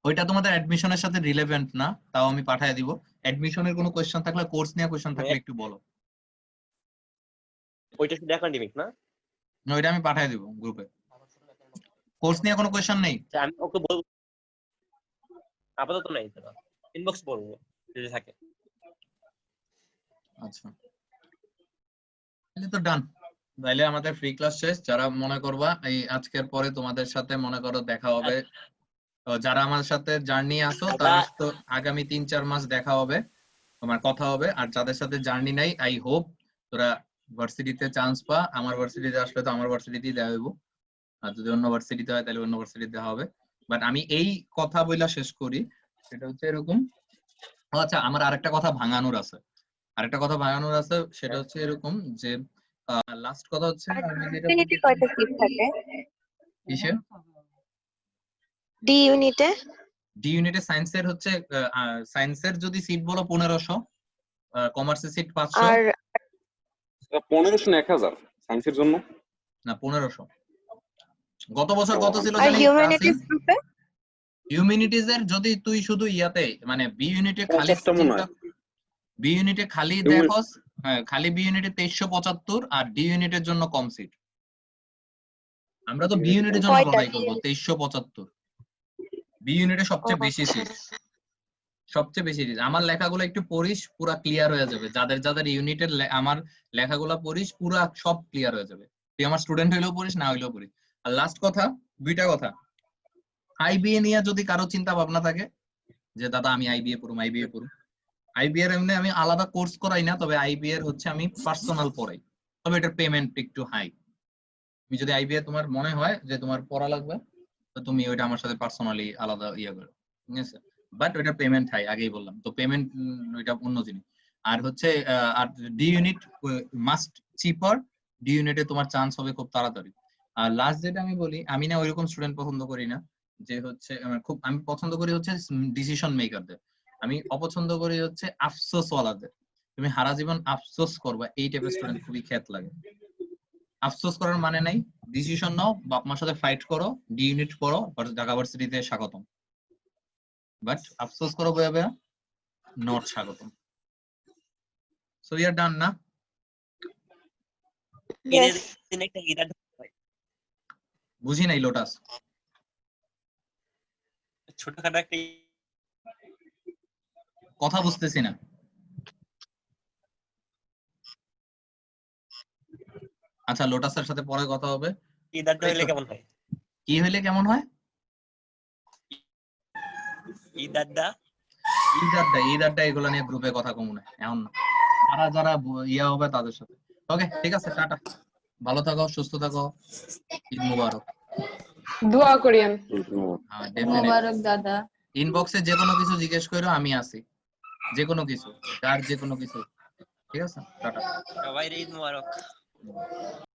ওইটা তোমাদের অ্যাডমিশনের সাথে রিলেভেন্ট না, তাও আমি পাঠায় দিব। অ্যাডমিশনের কোনো কোশ্চেন থাকলে, কোর্স নিয়ে কোশ্চেন থাকলে একটু বলো। ওইটা শুধু একাডেমিক না? ওইটা আমি পাঠায় দিব গ্রুপে। কোর্স নিয়ে কোনো কোশ্চেন নেই? আমি ওকে বলবো, আপাতত নাই দাদা, ইনবক্স বলবো যদি থাকে। আচ্ছা তাহলে তো ডান, তাহলে আমাদের ফ্রি ক্লাস শেষ। যারা মনে করবা এই আজকের পরে তোমাদের সাথে মনে করো দেখা হবে, যারা আমার সাথে জার্নি আসো তারা তো আগামী 3-4 মাস দেখা হবে, তোমার কথা হবে। আর যাদের সাথে জার্নি নাই, আই হোপ তোরা ভার্সিটিতে চান্স পা। আমার ভার্সিটিতে আসলে তো আমার ভার্সিটিতেই দেওয়া হইব, আর যদি অন্য ভার্সিটিতে হয় তাহলে অন্য ভার্সিটিতে দেওয়া হবে। বাট আমি এই কথা বইলা শেষ করি, সেটা হচ্ছে এরকম। আচ্ছা আমার আরেকটা কথা ভাঙানোর আছে, সেটা হচ্ছে এরকম যে লাস্ট কথা হচ্ছে আমি যেটা ইউনিটে কয়টা সিট থাকে? কিসে? ডি ইউনিটে? ডি ইউনিটে সায়েন্সের হচ্ছে সায়েন্সের যদি সিট বলো 1500, কমার্সের সিট 500। আর 1500 না 1000 সায়েন্সের জন্য? না 1500। গত বছর কত ছিল আর জানি? হিউম্যানিটিস গ্রুপে? হিউম্যানিটিজ এর যদি তুই শুধু ইয়াতে মানে বি ইউনিটে খালি বি ইউনিটে খালি দেখোস, হ্যাঁ খালি বি ইউনিটে 2375, আর ডি ইউনিটের জন্য কম সিট। আমরা তো বি ইউনিটের জন্য অ্যাপ্লাই করব 2375। বি ইউনিটে সবচেয়ে বেশি সিট, সবচেয়ে বেশি সিট। আমার লেখাগুলো একটু পড়িস, পুরো ক্লিয়ার হয়ে যাবে। যাদের যাদের ইউনিটের আমার লেখাগুলো পড়িস, পুরো সব ক্লিয়ার হয়ে যাবে। তুই আমার স্টুডেন্ট হইলেও পড়িস, না হইলেও পড়িস। আর লাস্ট কথা, দুইটা কথা, আইবিএ নিয়ে যদি কারো চিন্তা ভাবনা থাকে যে দাদা আমি আইবিএ পড়ুম, আইবিএ এর এমনি আমি আলাদা কোর্স করাই না, তবে আইবিএ এর হচ্ছে আমি পার্সোনাল পড়াই, তবে এটার পেমেন্ট একটু হাই। তুমি যদি আইবিএ তোমার মনে হয় যে তোমার পড়া লাগবে, তো তুমি ওইটা আমার সাথে পার্সোনালি আলাদা ইয়ে করো, ঠিক আছে? বাট ওইটার পেমেন্ট হাই, আগেই বললাম তো, পেমেন্ট ওইটা অন্য জিনিস। আর হচ্ছে আর ডি ইউনিট মাস্ট চিপার, ডি ইউনিটে তোমার চান্স হবে খুব তাড়াতাড়ি। আর লাস্ট যেটা আমি বলি, আমি না ওইরকম স্টুডেন্ট পছন্দ করি না, যে হচ্ছে আমি পছন্দ করি হচ্ছে ডিসিশন মেকারদের, আমি অপছন্দ করি হচ্ছে আফসোস ওয়ালাদের। তুমি হারা জীবন আফসোস করবা, এই টাইপের স্টুডেন্ট খুবই খ্যাত লাগে। আফসোস করার মানে নাই, ডিসিশন নাও, বাপ মার সাথে ফাইট করো, ডি ইউনিট পড়ো, ঢাকা ভার্সিটিতে স্বাগতম। বাট আফসোস করো বয়া বয়া, নট স্বাগতম। সো উই আর ডান না? ঈদের Yes. দিন একটা ঈদ আড্ডা হয় বুঝি নাই লোটাস। ছোটখাটো একটা কথা বুঝতেছি না। আচ্ছা লোটাসের সাথে পরে কথা হবে। ঈদ আড্ডা হইলে কেমন হয়? কি হইলে কেমন হয়? ঈদ আড্ডা ঈদ আড্ডা এগুলো নিয়ে গ্রুপে কথা কমু না এখন না। যারা যারা ইয়া হবে তাদের সাথে। ওকে ঠিক আছে, টাটা, ভালো থাকো, সুস্থ থাকো, ঈদ মুবারক। দোয়া করিয়েন। হ্যাঁ ডেফিনেটলি। মোবারক দাদা। ইনবক্সে যে কোনো কিছু জিজ্ঞেস করো, আমি আছি, যে কোনো কিছু, যার যে কোনো কিছু। ঠিক আছে, টাটা। সবাই ঈদ মুবারক।